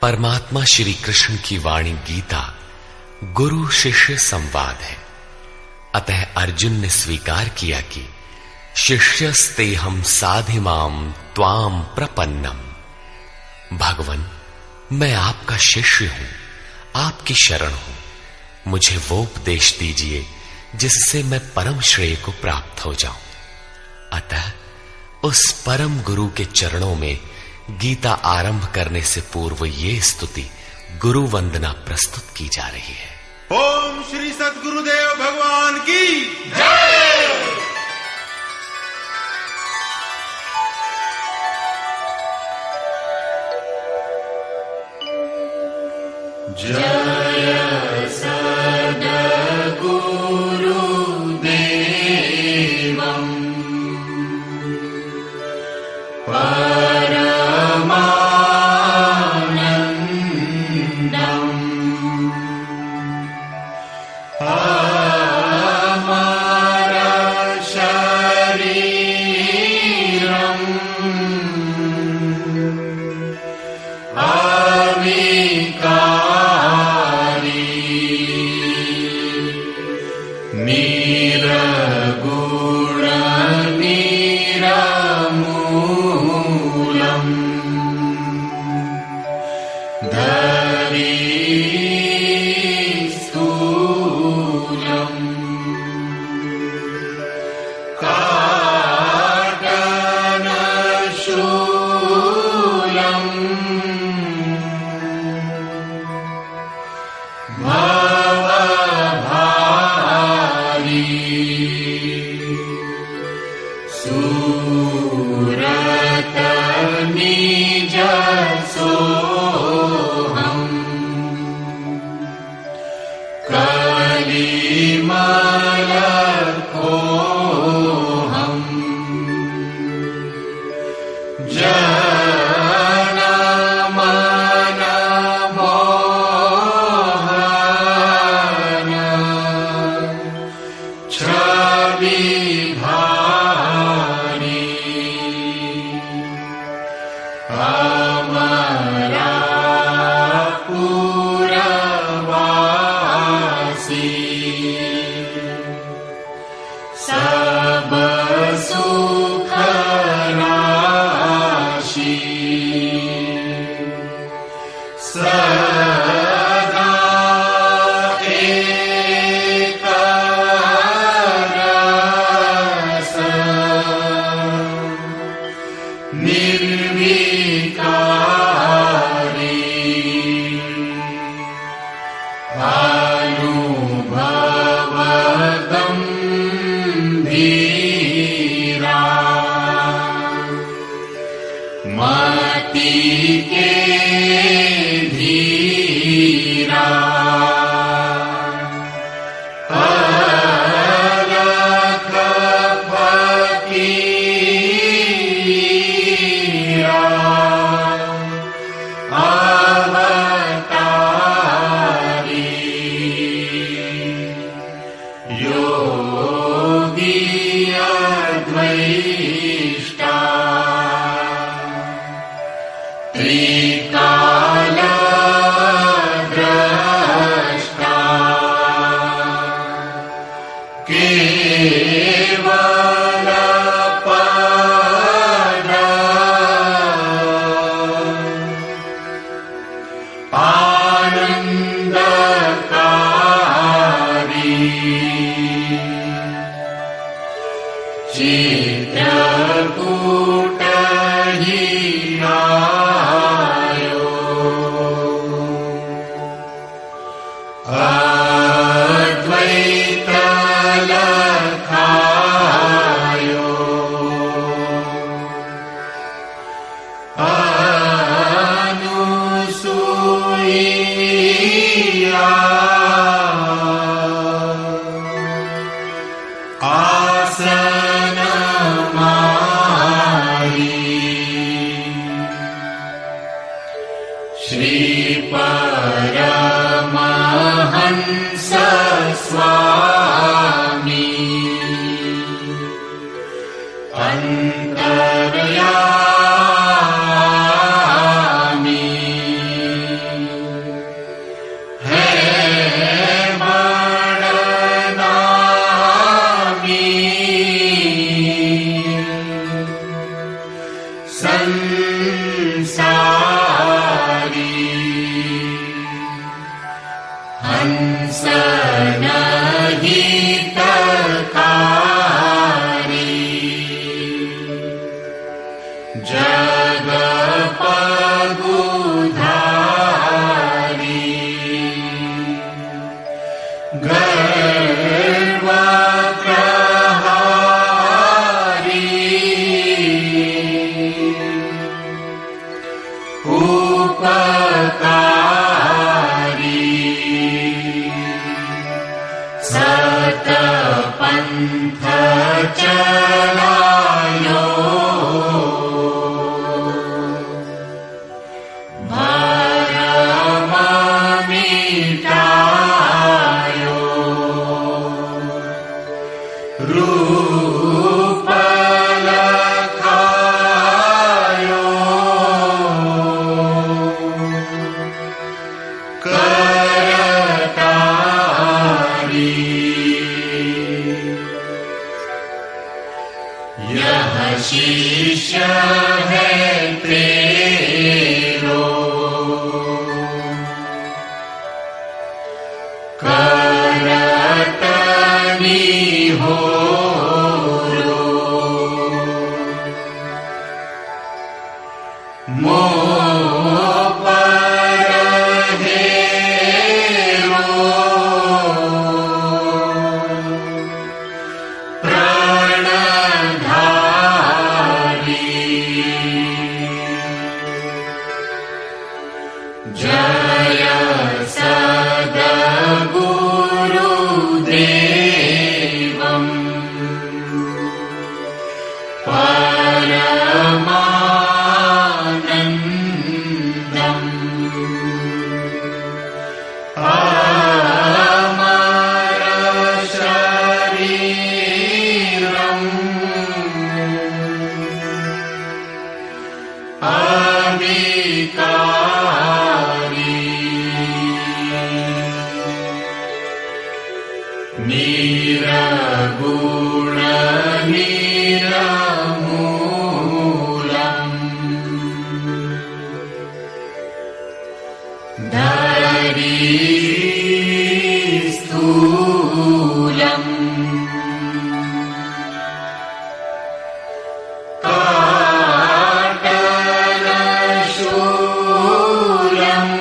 परमात्मा श्री कृष्ण की वाणी गीता गुरु शिष्य संवाद है। अतः अर्जुन ने स्वीकार किया कि शिष्यस्तेहं साधिमाम त्वाम प्रपन्नम। भगवन, मैं आपका शिष्य हूं, आपकी शरण हूं। मुझे वो उपदेश दीजिए जिससे मैं परम श्रेय को प्राप्त हो जाऊं। अतः उस परम गुरु के चरणों में गीता आरंभ करने से पूर्व ये स्तुति गुरु वंदना प्रस्तुत की जा रही है। ओम श्री सद्गुरुदेव भगवान की जय। जय अंतर्यामी सतपंथ चलायो भरम मिटायो रूप लखायो करतारी यह शिष्य है तेरो करतनी हो मोह पर हेरो जय सद्गुरुदेवं परमानन्दम् अमर शरीरम् अविकारी निरगुण निरमूलम् धरी स्थूलम् काटलशूलम्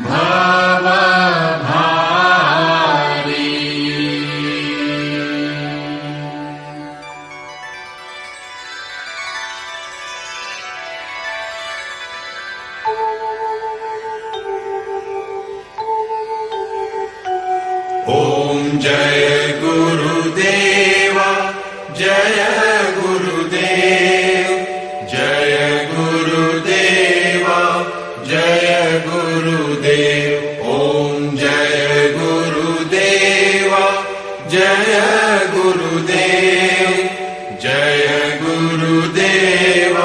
भवभारी ओम जय गुरुदेव जय गुरुदेव जय गुरुदेव जय गुरुदेव ओम जय गुरुदेव जय गुरुदेव जय गुरुदेव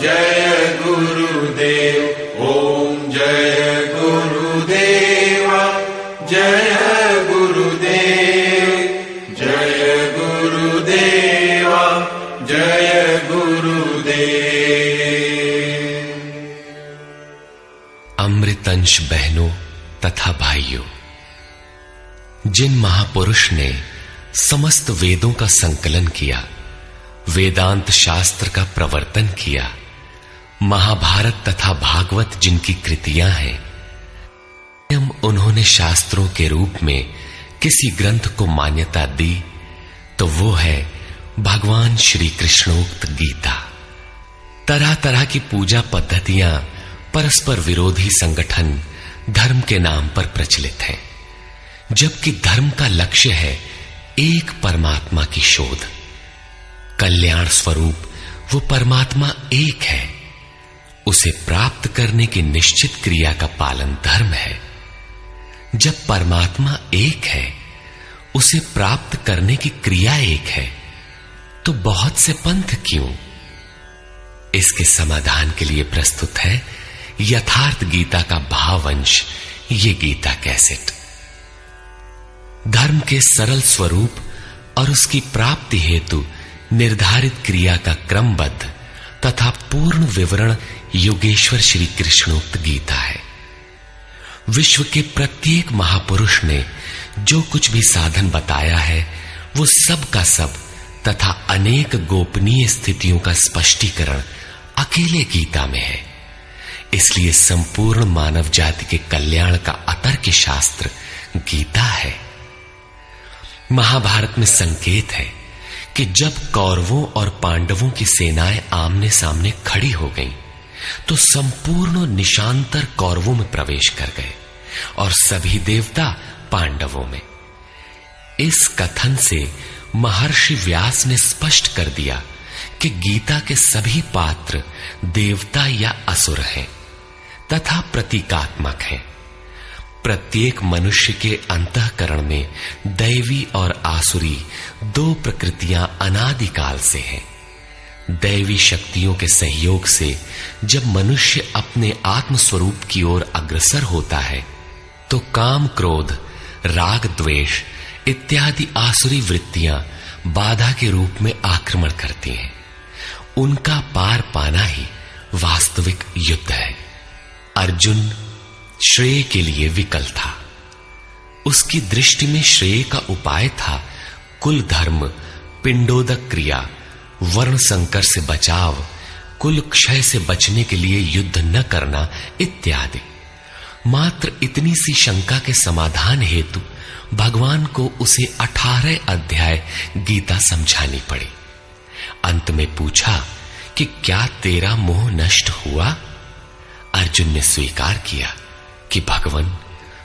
जय गुरुदेव ओम जय गुरुदेव जय गुरुदेव जय गुरुदेव जय गुरुदेव। अमृतंश बहनों तथा भाइयों, जिन महापुरुष ने समस्त वेदों का संकलन किया, वेदांत शास्त्र का प्रवर्तन किया, महाभारत तथा भागवत जिनकी कृतियां हैं, उन्होंने शास्त्रों के रूप में किसी ग्रंथ को मान्यता दी तो वो है भगवान श्री कृष्णोक्त गीता। तरह तरह की पूजा पद्धतियां परस्पर विरोधी संगठन धर्म के नाम पर प्रचलित हैं, जबकि धर्म का लक्ष्य है एक परमात्मा की शोध। कल्याण स्वरूप वो परमात्मा एक है, उसे प्राप्त करने की निश्चित क्रिया का पालन धर्म है। जब परमात्मा एक है, उसे प्राप्त करने की क्रिया एक है, तो बहुत से पंथ क्यों? इसके समाधान के लिए प्रस्तुत है यथार्थ गीता का भावांश, ये गीता कैसेट। धर्म के सरल स्वरूप और उसकी प्राप्ति हेतु निर्धारित क्रिया का क्रमबद्ध तथा पूर्ण विवरण योगेश्वर श्री कृष्णोक्त गीता है। विश्व के प्रत्येक महापुरुष ने जो कुछ भी साधन बताया है, वो सब का सब तथा अनेक गोपनीय स्थितियों का स्पष्टीकरण अकेले गीता में है। इसलिए संपूर्ण मानव जाति के कल्याण का अतर्क शास्त्र गीता है। महाभारत में संकेत है कि जब कौरवों और पांडवों की सेनाएं आमने सामने खड़ी हो गईं, तो संपूर्ण निशांतर कौरवों में प्रवेश कर गए और सभी देवता पांडवों में। इस कथन से महर्षि व्यास ने स्पष्ट कर दिया कि गीता के सभी पात्र देवता या असुर हैं तथा प्रतीकात्मक हैं। प्रत्येक मनुष्य के अंतःकरण में दैवी और आसुरी दो प्रकृतियां अनादिकाल से हैं। दैवी शक्तियों के सहयोग से जब मनुष्य अपने आत्म स्वरूप की ओर अग्रसर होता है, तो काम, क्रोध, राग, द्वेष इत्यादि आसुरी वृत्तियां बाधा के रूप में आक्रमण करती हैं। उनका पार पाना ही वास्तविक युद्ध है। अर्जुन श्रेय के लिए विकल था। उसकी दृष्टि में श्रेय का उपाय था कुल धर्म, पिंडोदक क्रिया, वर्ण संकर से बचाव, कुल क्षय से बचने के लिए युद्ध न करना इत्यादि। मात्र इतनी सी शंका के समाधान हेतु भगवान को उसे 18 अध्याय गीता समझानी पड़ी। अंत में पूछा कि क्या तेरा मोह नष्ट हुआ? अर्जुन ने स्वीकार किया कि भगवान,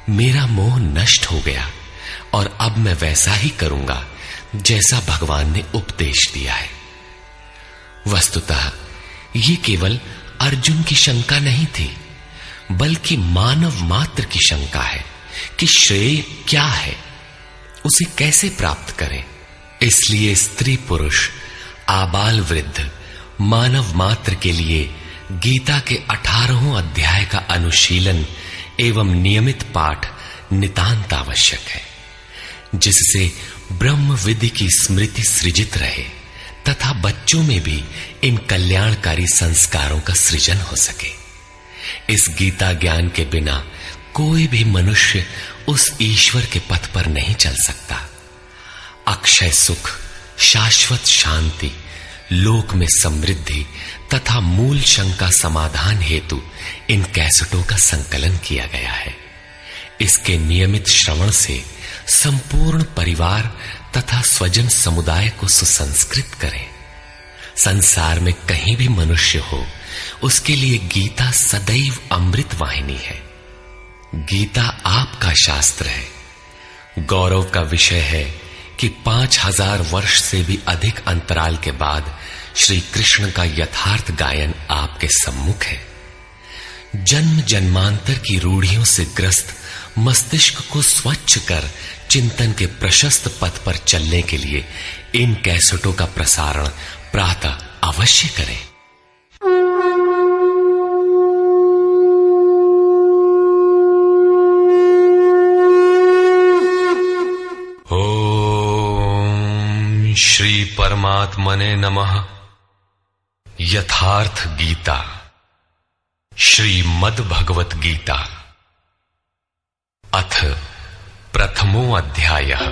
मेरा मोह नष्ट हो गया और अब मैं वैसा ही करूंगा जैसा भगवान ने उपदेश दिया है। वस्तुतः ये केवल अर्जुन की शंका नहीं थी, बल्कि मानव मात्र की शंका है कि श्रेय क्या है, उसे कैसे प्राप्त करें। इसलिए स्त्री पुरुष, आबाल वृद्ध, मानव मात्र के लिए गीता के 18 अध्याय का अनुशीलन एवं नियमित पाठ नितांत आवश्यक है, जिससे ब्रह्म विधि की स्मृति सृजित रहे तथा बच्चों में भी इन कल्याणकारी संस्कारों का सृजन हो सके। इस गीता ज्ञान के बिना कोई भी मनुष्य उस ईश्वर के पथ पर नहीं चल सकता। अक्षय सुख, शाश्वत शांति, लोक में समृद्धि तथा मूल शंका समाधान हेतु इन कैसेटों का संकलन किया गया है। इसके नियमित श्रवण से संपूर्ण परिवार तथा स्वजन समुदाय को सुसंस्कृत करें। संसार में कहीं भी मनुष्य हो, उसके लिए गीता सदैव अमृत वाहिनी है। गीता आपका शास्त्र है। गौरव का विषय है कि 5000 वर्ष से भी अधिक अंतराल के बाद श्री कृष्ण का यथार्थ गायन आपके सम्मुख है। जन्म जन्मांतर की रूढ़ियों से ग्रस्त मस्तिष्क को स्वच्छ कर चिंतन के प्रशस्त पथ पर चलने के लिए इन कैसेटों का प्रसारण प्रातः अवश्य करें। ओम श्री परमात्मने नमः। यथार्थ गीता, श्रीमद् भगवत गीता, अथ प्रथमो अध्यायः।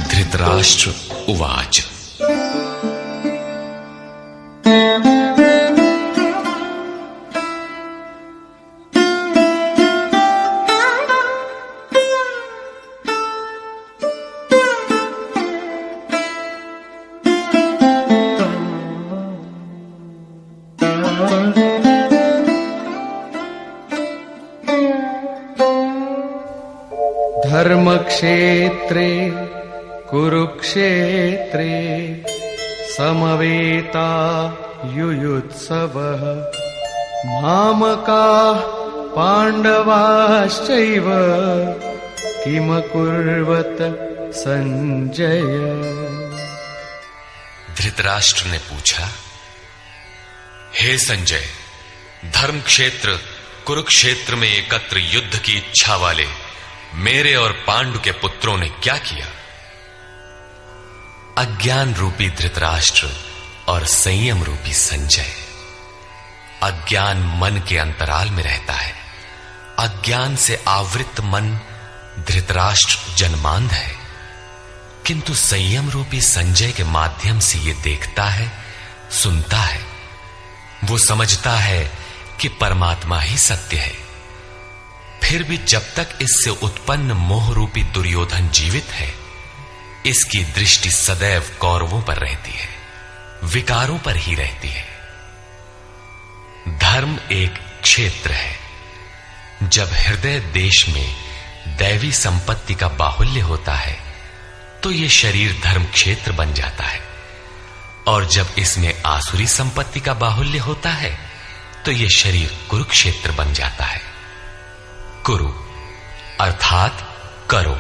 धृतराष्ट्र उवाच। धर्मक्षेत्रे कुरुक्षेत्रे समवेता युयुत्सवः मामकाः पाण्डवाश्चैव किमकुर्वत संजय। धृतराष्ट्र ने पूछा, हे संजय, धर्म क्षेत्र कुरुक्षेत्र में एकत्र युद्ध की इच्छा वाले मेरे और पांडु के पुत्रों ने क्या किया? अज्ञान रूपी धृतराष्ट्र और संयम रूपी संजय। अज्ञान मन के अंतराल में रहता है, अज्ञान से आवृत मन धृतराष्ट्र जन्मांध है, किंतु संयम रूपी संजय के माध्यम से यह देखता है, सुनता है। वो समझता है कि परमात्मा ही सत्य है। फिर भी जब तक इससे उत्पन्न मोह रूपी दुर्योधन जीवित है, इसकी दृष्टि सदैव कौरवों पर रहती है, विकारों पर ही रहती है। धर्म एक क्षेत्र है। जब हृदय देश में दैवी संपत्ति का बाहुल्य होता है तो यह शरीर धर्म क्षेत्र बन जाता है, और जब इसमें आसुरी संपत्ति का बाहुल्य होता है तो यह शरीर कुरुक्षेत्र बन जाता है। कुरु अर्थात करो।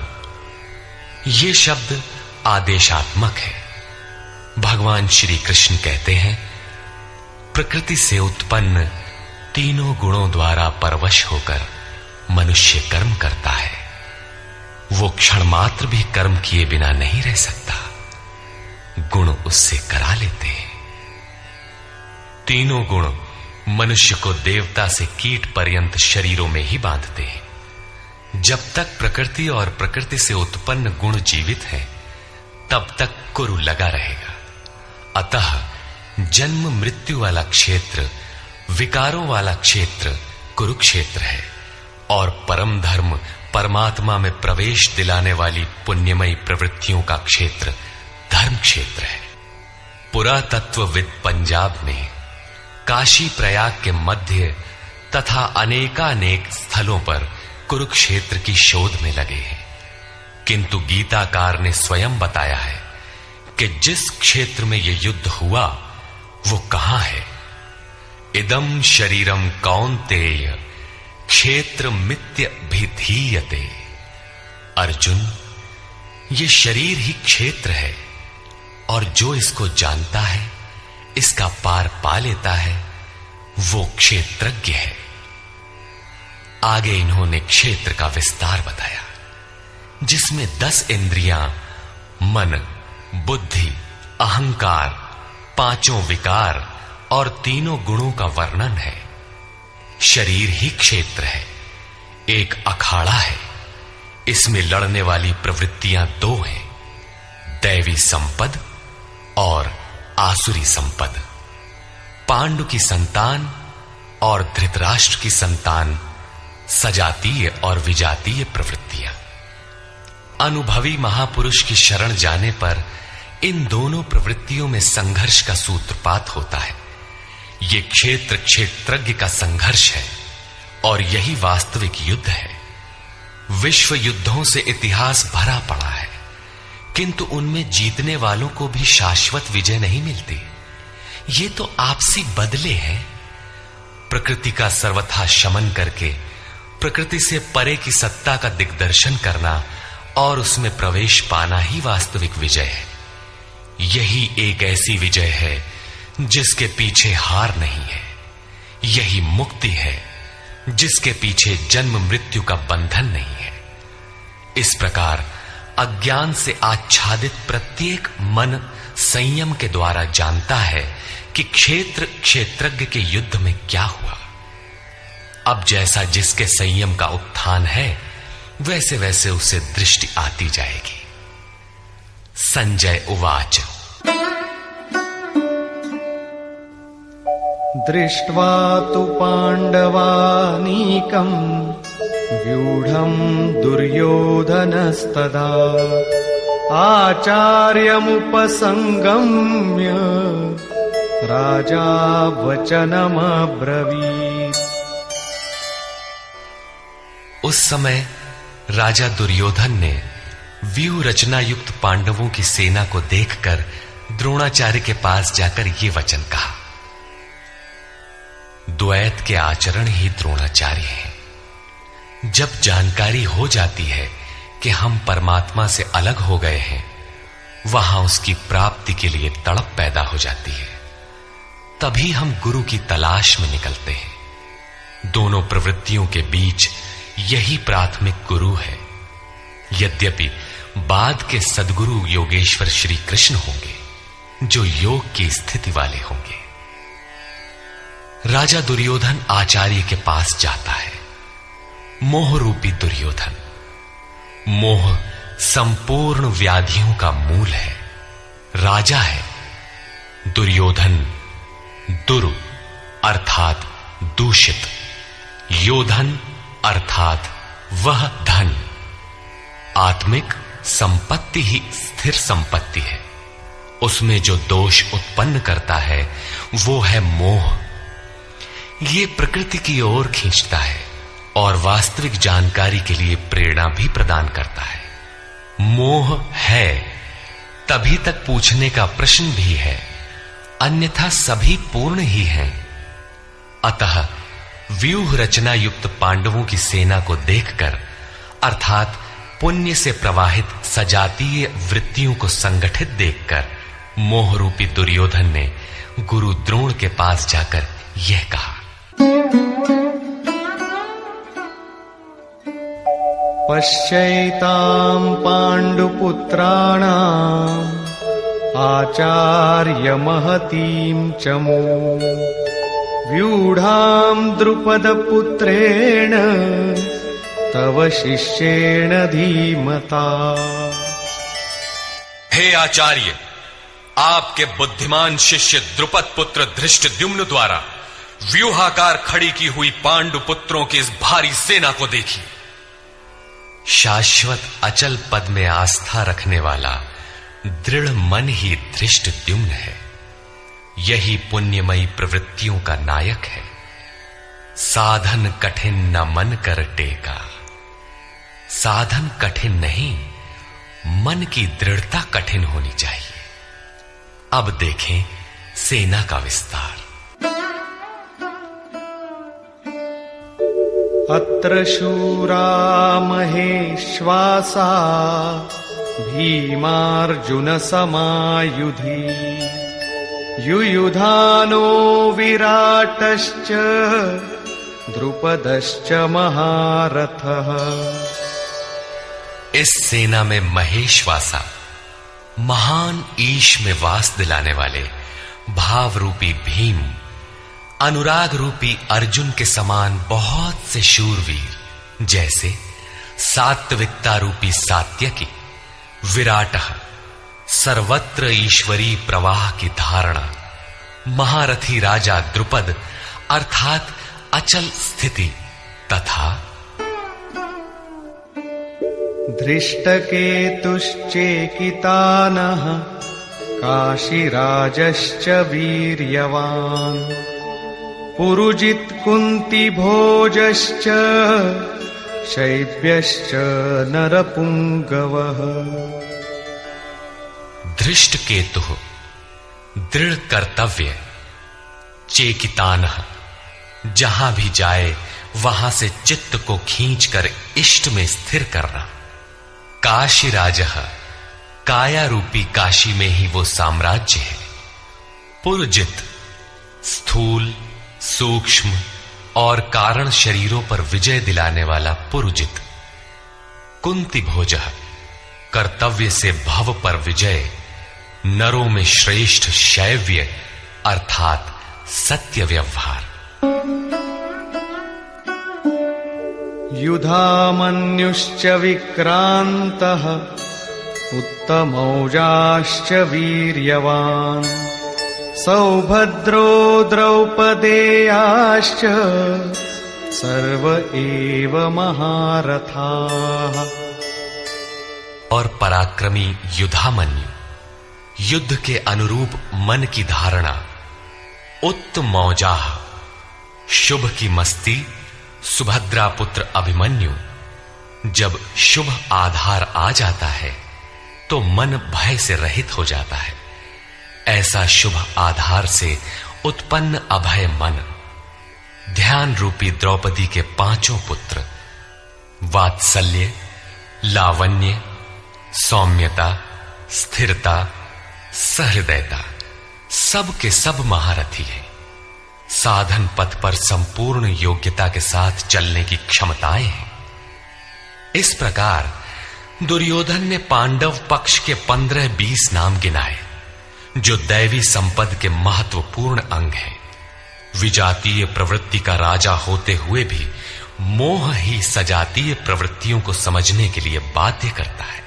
यह शब्द आदेशात्मक है। भगवान श्री कृष्ण कहते हैं, प्रकृति से उत्पन्न तीनों गुणों द्वारा परवश होकर मनुष्य कर्म करता है। वो क्षण मात्र भी कर्म किए बिना नहीं रह सकता, गुण उससे करा लेते हैं। तीनों गुण मनुष्य को देवता से कीट पर्यंत शरीरों में ही बांधते हैं। जब तक प्रकृति और प्रकृति से उत्पन्न गुण जीवित हैं, तब तक कुरु लगा रहेगा। अतः जन्म मृत्यु वाला क्षेत्र, विकारों वाला क्षेत्र कुरुक्षेत्र है, और परम धर्म परमात्मा में प्रवेश दिलाने वाली पुण्यमयी प्रवृत्तियों का क्षेत्र धर्म क्षेत्र है। पुरातत्वविद पंजाब में काशी प्रयाग के मध्य तथा अनेकानेक स्थलों पर कुरुक्षेत्र की शोध में लगे हैं, किंतु गीताकार ने स्वयं बताया है कि जिस क्षेत्र में यह युद्ध हुआ वो कहां है। इदम शरीरम कौन्तेय क्षेत्र मित्य भिधीयते। अर्जुन, ये शरीर ही क्षेत्र है, और जो इसको जानता है, इसका पार पा लेता है, वो क्षेत्रज्ञ है। आगे इन्होंने क्षेत्र का विस्तार बताया, जिसमें 10 इंद्रियां, मन, बुद्धि, अहंकार, 5 विकार और 3 गुणों का वर्णन है। शरीर ही क्षेत्र है, एक अखाड़ा है। इसमें लड़ने वाली प्रवृत्तियां 2 हैं, दैवी संपद और आसुरी संपद। पांडु की संतान और धृतराष्ट्र की संतान सजातीय और विजातीय प्रवृत्तियां। अनुभवी महापुरुष की शरण जाने पर इन दोनों प्रवृत्तियों में संघर्ष का सूत्रपात होता है। यह क्षेत्र क्षेत्रज्ञ का संघर्ष है, और यही वास्तविक युद्ध है। विश्व युद्धों से इतिहास भरा पड़ा है, किंतु उनमें जीतने वालों को भी शाश्वत विजय नहीं मिलती। ये तो आपसी बदले हैं। प्रकृति का सर्वथा शमन करके प्रकृति से परे की सत्ता का दिग्दर्शन करना और उसमें प्रवेश पाना ही वास्तविक विजय है। यही एक ऐसी विजय है जिसके पीछे हार नहीं है। यही मुक्ति है जिसके पीछे जन्म मृत्यु का बंधन नहीं है। इस प्रकार अज्ञान से आच्छादित प्रत्येक मन संयम के द्वारा जानता है कि क्षेत्र क्षेत्रज्ञ के युद्ध में क्या हुआ। अब जैसा जिसके संयम का उत्थान है, वैसे वैसे उसे दृष्टि आती जाएगी। संजय उवाच। दृष्ट्वा तु पाण्डवानीकम् व्यूढम् दुर्योधनस्तदा आचार्यमुपसंगम्य राजा वचनमब्रवीत्। उस समय राजा दुर्योधन ने व्यूह रचना युक्त पांडवों की सेना को देखकर द्रोणाचार्य के पास जाकर ये वचन कहा। द्वैत के आचरण ही द्रोणाचार्य हैं। जब जानकारी हो जाती है कि हम परमात्मा से अलग हो गए हैं, वहां उसकी प्राप्ति के लिए तड़प पैदा हो जाती है। तभी हम गुरु की तलाश में निकलते हैं। दोनों प्रवृत्तियों के बीच यही प्राथमिक गुरु है। यद्यपि बाद के सद्गुरु योगेश्वर श्री कृष्ण होंगे, जो योग की स्थिति वाले होंगे। राजा दुर्योधन आचार्य के पास जाता है। मोह रूपी दुर्योधन। मोह संपूर्ण व्याधियों का मूल है, राजा है। दुर्योधन दुरु अर्थात दूषित, योधन अर्थात वह धन। आत्मिक संपत्ति ही स्थिर संपत्ति है, उसमें जो दोष उत्पन्न करता है वो है मोह। ये प्रकृति की ओर खींचता है और वास्तविक जानकारी के लिए प्रेरणा भी प्रदान करता है। मोह है तभी तक पूछने का प्रश्न भी है, अन्यथा सभी पूर्ण ही हैं। अतः व्यूह रचना युक्त पांडवों की सेना को देखकर, अर्थात पुण्य से प्रवाहित सजातीय वृत्तियों को संगठित देखकर, मोह रूपी दुर्योधन ने गुरु द्रोण के पास जाकर यह कहा, पश्यैतां पाण्डुपुत्राणाम् आचार्य महतीं चमू व्यूढां द्रुपदपुत्रेण तव शिष्येण धीमता। हे आचार्य, आपके बुद्धिमान शिष्य द्रुपद पुत्र धृष्टद्युम्न द्वारा व्यूहाकार खड़ी की हुई पांडु पुत्रों की इस भारी सेना को देखिए। शाश्वत अचल पद में आस्था रखने वाला दृढ़ मन ही धृष्टद्युम्न है। यही पुण्यमयी प्रवृत्तियों का नायक है। साधन कठिन न मन कर टेका। साधन कठिन नहीं, मन की दृढ़ता कठिन होनी चाहिए। अब देखें सेना का विस्तार। अत्र शूरा महेश्वासा भीमार्जुन समायुधि युयुधानो विराटश्च द्रुपदश्च महारथः। इस सेना में महेश्वासा, महान ईश में वास दिलाने वाले भाव रूपी भीम, अनुराग रूपी अर्जुन के समान बहुत से शूरवीर, जैसे सात्विकता रूपी सात्यकी, विराटः, सर्वत्र ईश्वरी प्रवाह की धारणा, महारथी राजा द्रुपद अर्थात अचल स्थिति, तथा धृष्टकेतुश्चेकितानः काशीराजश्च वीर्यवान् पुरुजित् कुन्तिभोजश्च शैब्यश्च नरपुंगवः। धृष्टकेतु दृढ़ कर्तव्य, चेकितानः जहां भी जाए वहां से चित्त को खींचकर इष्ट में स्थिर करना, काशीराजः काया रूपी काशी में ही वो साम्राज्य है, पुरुजित स्थूल सूक्ष्म और कारण शरीरों पर विजय दिलाने वाला पुरुजित, कुंती भोजः कर्तव्य से भव पर विजय, नरों में श्रेष्ठ शैव्य अर्थात सत्य व्यवहार। युधामन्युश्च विक्रान्तः उत्तमौजाश्च वीर्यवान् सौभद्रो द्रौपदेयाश्च सर्व एव महारथाः। और पराक्रमी युधामन्यु, युद्ध के अनुरूप मन की धारणा, उत्तमौजाः शुभ की मस्ती, सुभद्रा पुत्र अभिमन्यु। जब शुभ आधार आ जाता है तो मन भय से रहित हो जाता है। ऐसा शुभ आधार से उत्पन्न अभय मन, ध्यान रूपी द्रौपदी के पांचों पुत्र वात्सल्य, लावण्य, सौम्यता, स्थिरता, सहृदयता, सब के सब महारथी हैं। साधन पथ पर संपूर्ण योग्यता के साथ चलने की क्षमताएं हैं। इस प्रकार दुर्योधन ने पांडव पक्ष के 15-20 नाम गिनाए, जो दैवी संपद के महत्वपूर्ण अंग हैं। विजातीय प्रवृत्ति का राजा होते हुए भी मोह ही सजातीय प्रवृत्तियों को समझने के लिए बाध्य करता है।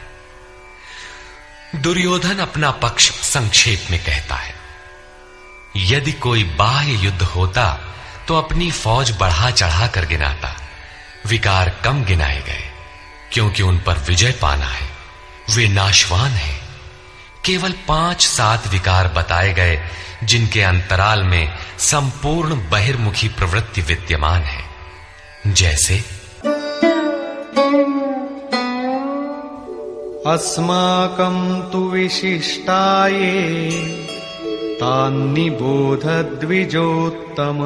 दुर्योधन अपना पक्ष संक्षेप में कहता है, यदि कोई बाह्य युद्ध होता तो अपनी फौज बढ़ा चढ़ा कर गिनाता, विकार कम गिनाए गए, क्योंकि उन पर विजय पाना है, वे नाशवान हैं। केवल 5-7 विकार बताए गए जिनके अंतराल में संपूर्ण बहिर्मुखी प्रवृत्ति विद्यमान है, जैसे अस्माकं तु विशिष्टाये तान्निबोध द्विजोत्तम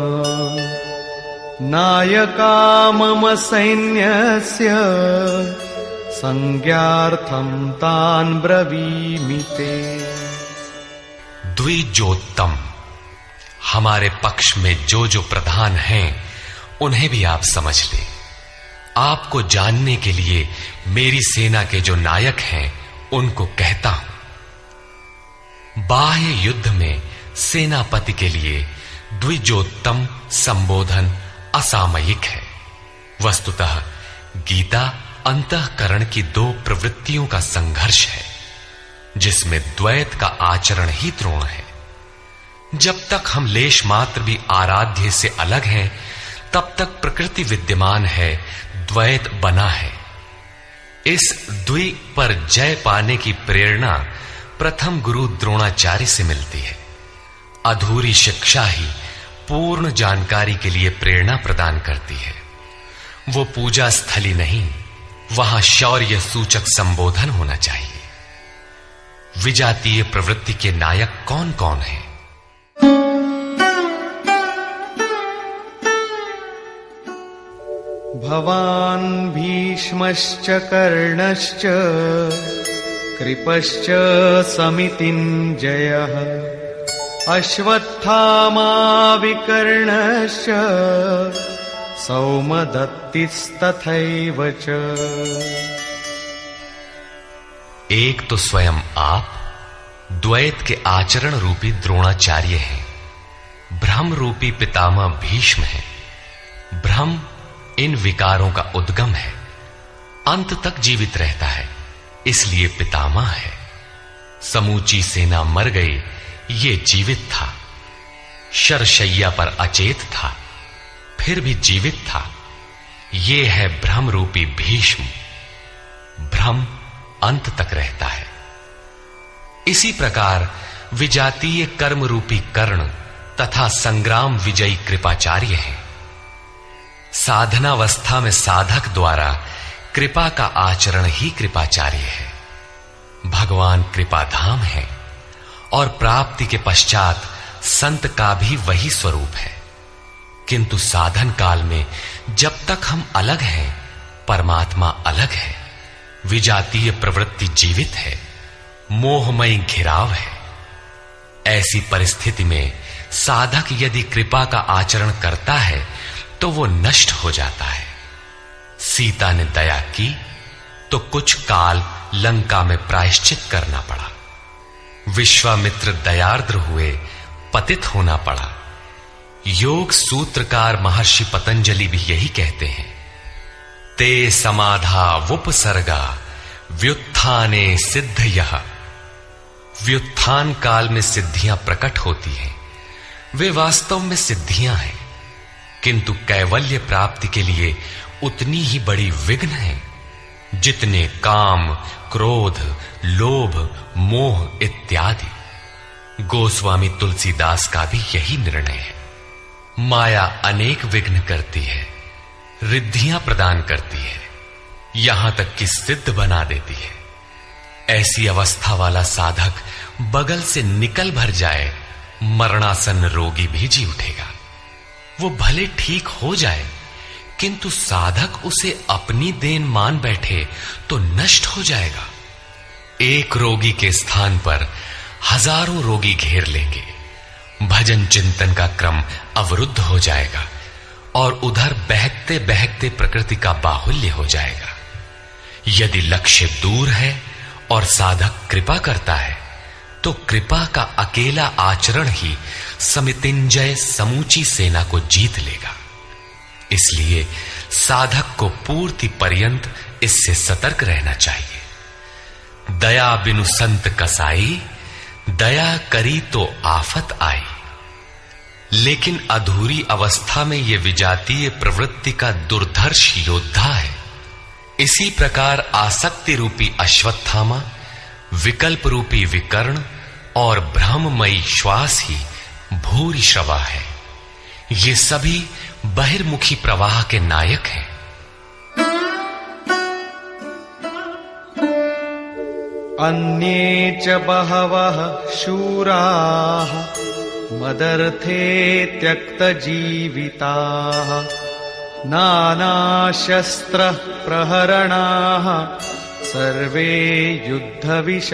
नायका मम सैन्यस्य संज्ञार्थं तान् ब्रवीमि ते। द्विजोत्तम, हमारे पक्ष में जो जो प्रधान हैं उन्हें भी आप समझ लें। आपको जानने के लिए मेरी सेना के जो नायक हैं उनको कहता हूं। बाह्य युद्ध में सेनापति के लिए द्विजोत्तम संबोधन असामयिक है। वस्तुतः गीता अंतःकरण की 2 प्रवृत्तियों का संघर्ष है, जिसमें द्वैत का आचरण ही द्रोण है। जब तक हम लेश मात्र भी आराध्य से अलग हैं, तब तक प्रकृति विद्यमान है, द्वैत बना है। इस द्वि पर जय पाने की प्रेरणा प्रथम गुरु द्रोणाचार्य से मिलती है। अधूरी शिक्षा ही पूर्ण जानकारी के लिए प्रेरणा प्रदान करती है। वो पूजा स्थली नहीं, वहां शौर्य सूचक संबोधन होना चाहिए। विजातीय प्रवृत्ति के नायक कौन कौन हैं? भवान् भीष्मश्च कर्णश्च कृपश्च समितिञ्जयः अश्वत्थामा विकर्णश्च सौमदत्तिस्तथैव च। एक तो स्वयं आप द्वैत के आचरण रूपी द्रोणाचार्य हैं। भ्रम रूपी पितामह भीष्म है। भ्रम इन विकारों का उद्गम है, अंत तक जीवित रहता है, इसलिए पितामह है। समूची सेना मर गई, ये जीवित था। शरशैया पर अचेत था, फिर भी जीवित था। ये है भ्रम रूपी भीष्म। भ्रम अंत तक रहता है। इसी प्रकार विजातीय कर्म रूपी कर्ण तथा संग्राम विजयी कृपाचार्य हैं। साधनावस्था में साधक द्वारा कृपा का आचरण ही कृपाचार्य है। भगवान कृपाधाम है और प्राप्ति के पश्चात संत का भी वही स्वरूप है। किंतु साधन काल में जब तक हम अलग हैं, परमात्मा अलग है। विजातीय प्रवृत्ति जीवित है, मोहमयी घिराव है। ऐसी परिस्थिति में साधक यदि कृपा का आचरण करता है तो वो नष्ट हो जाता है। सीता ने दया की तो कुछ काल लंका में प्रायश्चित करना पड़ा। विश्वामित्र दयार्द्र हुए, पतित होना पड़ा। योग सूत्रकार महर्षि पतंजलि भी यही कहते हैं, ते समाधा वुपसर्गा व्युत्थाने सिद्धयः। व्युत्थान काल में सिद्धियां प्रकट होती हैं, वे वास्तव में सिद्धियां हैं, किंतु कैवल्य प्राप्ति के लिए उतनी ही बड़ी विघ्न है जितने काम, क्रोध, लोभ, मोह इत्यादि। गोस्वामी तुलसीदास का भी यही निर्णय है। माया अनेक विघ्न करती है, रिद्धियां प्रदान करती है, यहां तक कि सिद्ध बना देती है। ऐसी अवस्था वाला साधक बगल से निकल भर जाए, मरणासन रोगी भी जी उठेगा। वो भले ठीक हो जाए, किंतु साधक उसे अपनी देन मान बैठे तो नष्ट हो जाएगा। एक रोगी के स्थान पर हजारों रोगी घेर लेंगे। भजन चिंतन का क्रम अवरुद्ध हो जाएगा और उधर बहकते बहकते प्रकृति का बाहुल्य हो जाएगा। यदि लक्ष्य दूर है और साधक कृपा करता है तो कृपा का अकेला आचरण ही समितिंजय समूची सेना को जीत लेगा। इसलिए साधक को पूर्ति पर्यंत इससे सतर्क रहना चाहिए। दया बिनु संत कसाई, दया करी तो आफत आई। लेकिन अधूरी अवस्था में यह विजातीय प्रवृत्ति का दुर्धर्ष योद्धा है। इसी प्रकार आसक्ति रूपी अश्वत्थामा, विकल्प रूपी विकर्ण और भ्रममयी श्वास ही भूरिश्रवा है। ये सभी बहिर्मुखी प्रवाह के नायक हैं। अन्ये च बहवः शूराः मदर्थे त्यक्तजीविताः नानाशस्त्र प्रहरणाः सर्वे युद्धविशारदाः।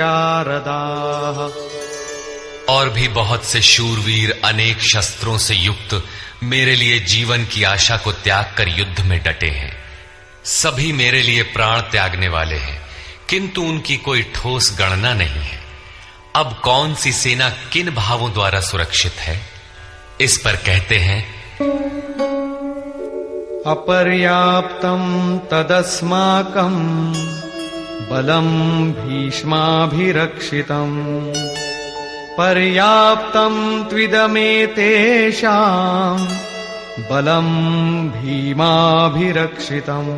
और भी बहुत से शूरवीर अनेक शस्त्रों से युक्त मेरे लिए जीवन की आशा को त्याग कर युद्ध में डटे हैं। सभी मेरे लिए प्राण त्यागने वाले हैं, किंतु उनकी कोई ठोस गणना नहीं है। अब कौन सी सेना किन भावों द्वारा सुरक्षित है, इस पर कहते हैं अपर्याप्तं तदस्माकं बलं भीष्माभिरक्षितम् पर्याप्तं त्विदमेतेषां बलं भीमाभिरक्षितम्।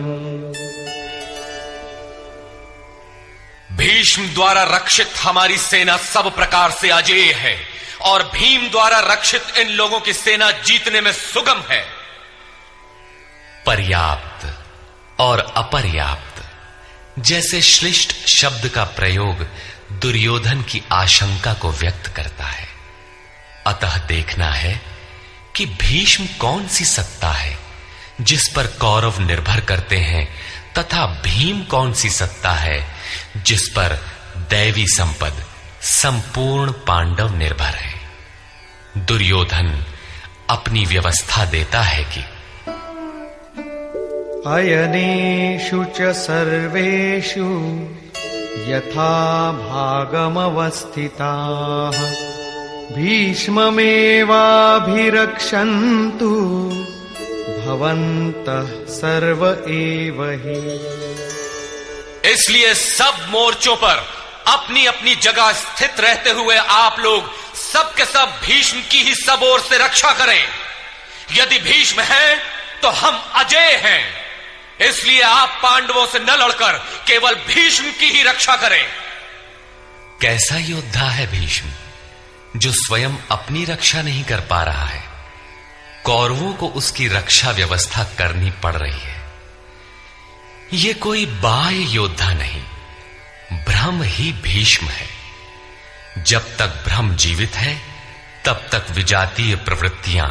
भीष्म द्वारा रक्षित हमारी सेना सब प्रकार से अजेय है और भीम द्वारा रक्षित इन लोगों की सेना जीतने में सुगम है। पर्याप्त और अपर्याप्त जैसे श्लिष्ट शब्द का प्रयोग दुर्योधन की आशंका को व्यक्त करता है। अतः देखना है कि भीष्म कौन सी सत्ता है जिस पर कौरव निर्भर करते हैं, तथा भीम कौन सी सत्ता है जिस पर दैवी संपद संपूर्ण पांडव निर्भर है। दुर्योधन अपनी व्यवस्था देता है कि अयनेषु च सर्वेषु यथा भागमवस्थिताः भीष्ममेवाभिरक्षन्तु भवन्तः सर्व एव हि। इसलिए सब मोर्चों पर अपनी अपनी जगह स्थित रहते हुए आप लोग सबके सब भीष्म की ही सब ओर से रक्षा करें। यदि भीष्म है तो हम अजेय हैं, इसलिए आप पांडवों से न लड़कर केवल भीष्म की ही रक्षा करें। कैसा योद्धा है भीष्म, जो स्वयं अपनी रक्षा नहीं कर पा रहा है, कौरवों को उसकी रक्षा व्यवस्था करनी पड़ रही है। ये कोई बाह्य योद्धा नहीं, ब्रह्म ही भीष्म है। जब तक ब्रह्म जीवित है तब तक विजातीय प्रवृत्तियां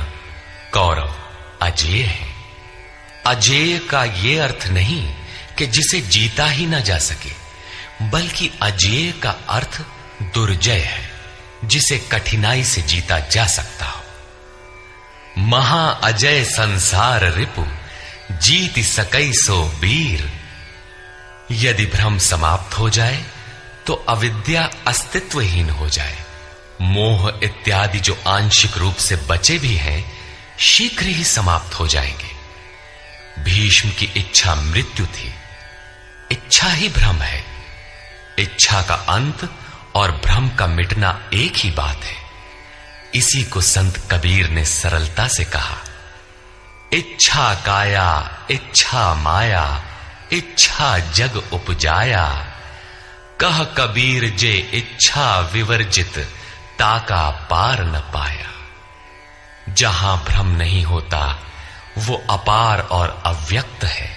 कौरव अजेय हैं। अजेय का ये अर्थ नहीं कि जिसे जीता ही ना जा सके, बल्कि अजेय का अर्थ दुर्जय है, जिसे कठिनाई से जीता जा सकता हो। महा अजय संसार रिपु जीत सकई सो वीर। यदि भ्रम समाप्त हो जाए तो अविद्या अस्तित्वहीन हो जाए। मोह इत्यादि जो आंशिक रूप से बचे भी हैं, शीघ्र ही समाप्त हो जाएंगे। भीष्म की इच्छा मृत्यु थी। इच्छा ही भ्रम है। इच्छा का अंत और भ्रम का मिटना एक ही बात है। इसी को संत कबीर ने सरलता से कहा, इच्छा काया इच्छा माया इच्छा जग उपजाया। कह कबीर जे इच्छा विवर्जित ताका पार न पाया। जहां भ्रम नहीं होता वो अपार और अव्यक्त है।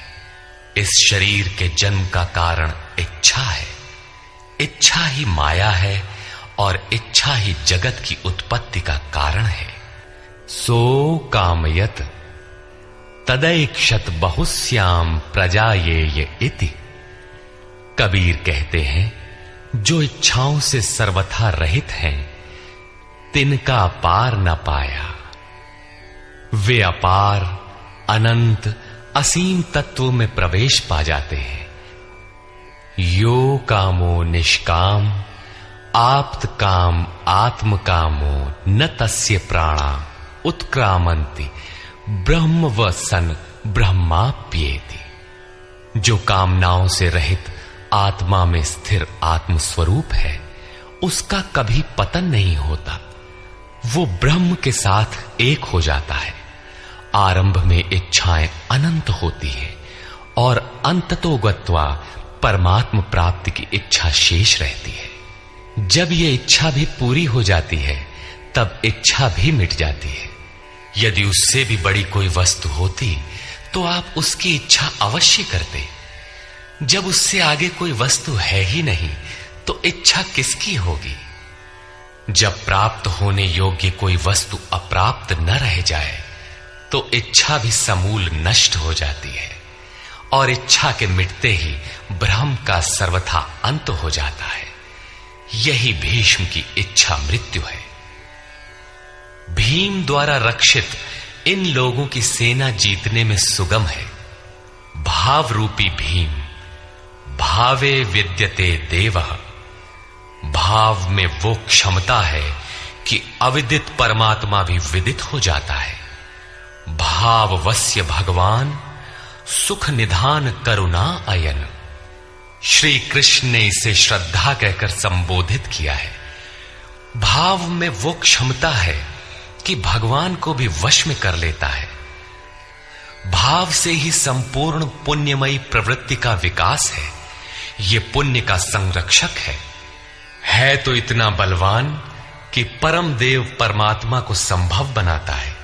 इस शरीर के जन्म का कारण इच्छा है। इच्छा ही माया है और इच्छा ही जगत की उत्पत्ति का कारण है। सो कामयत तदैक्षत बहुश्याम प्रजायेय इति। कबीर कहते हैं, जो इच्छाओं से सर्वथा रहित हैं, तिनका पार न पाया। वे अपार अनंत असीम तत्व में प्रवेश पा जाते हैं। यो कामो निष्काम आप्त काम आत्म कामो न तस्य प्राणा उत्क्रामंति ब्रह्म व सन ब्रह्माप्येति। जो कामनाओं से रहित आत्मा में स्थिर आत्म स्वरूप है, उसका कभी पतन नहीं होता। वो ब्रह्म के साथ एक हो जाता है। आरंभ में इच्छाएं अनंत होती हैं और अंततो गत्वा परमात्म प्राप्ति की इच्छा शेष रहती है। जब ये इच्छा भी पूरी हो जाती है, तब इच्छा भी मिट जाती है। यदि उससे भी बड़ी कोई वस्तु होती तो आप उसकी इच्छा अवश्य करते। जब उससे आगे कोई वस्तु है ही नहीं, तो इच्छा किसकी होगी? जब प्राप्त होने योग्य कोई वस्तु अप्राप्त न रह जाए, तो इच्छा भी समूल नष्ट हो जाती है और इच्छा के मिटते ही ब्रह्म का सर्वथा अंत हो जाता है। यही भीष्म की इच्छा मृत्यु है। भीम द्वारा रक्षित इन लोगों की सेना जीतने में सुगम है। भाव रूपी भीम, भावे विद्यते देवः। भाव में वो क्षमता है कि अविदित परमात्मा भी विदित हो जाता है। भाववस्य भगवान सुख निधान करुणा अयन। श्री कृष्ण ने इसे श्रद्धा कहकर संबोधित किया है। भाव में वो क्षमता है कि भगवान को भी वश में कर लेता है। भाव से ही संपूर्ण पुण्यमयी प्रवृत्ति का विकास है। ये पुण्य का संरक्षक है तो इतना बलवान कि परम देव परमात्मा को संभव बनाता है,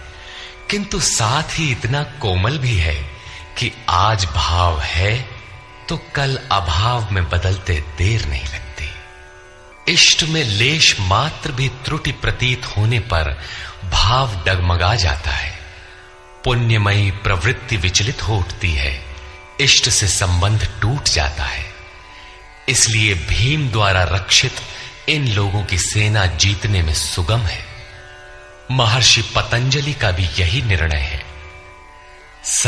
किंतु साथ ही इतना कोमल भी है कि आज भाव है तो कल अभाव में बदलते देर नहीं लगती। इष्ट में लेश मात्र भी त्रुटि प्रतीत होने पर भाव डगमगा जाता है। पुण्यमयी प्रवृत्ति विचलित हो उठती है, इष्ट से संबंध टूट जाता है। इसलिए भीम द्वारा रक्षित इन लोगों की सेना जीतने में सुगम है। महर्षि पतंजलि का भी यही निर्णय है। स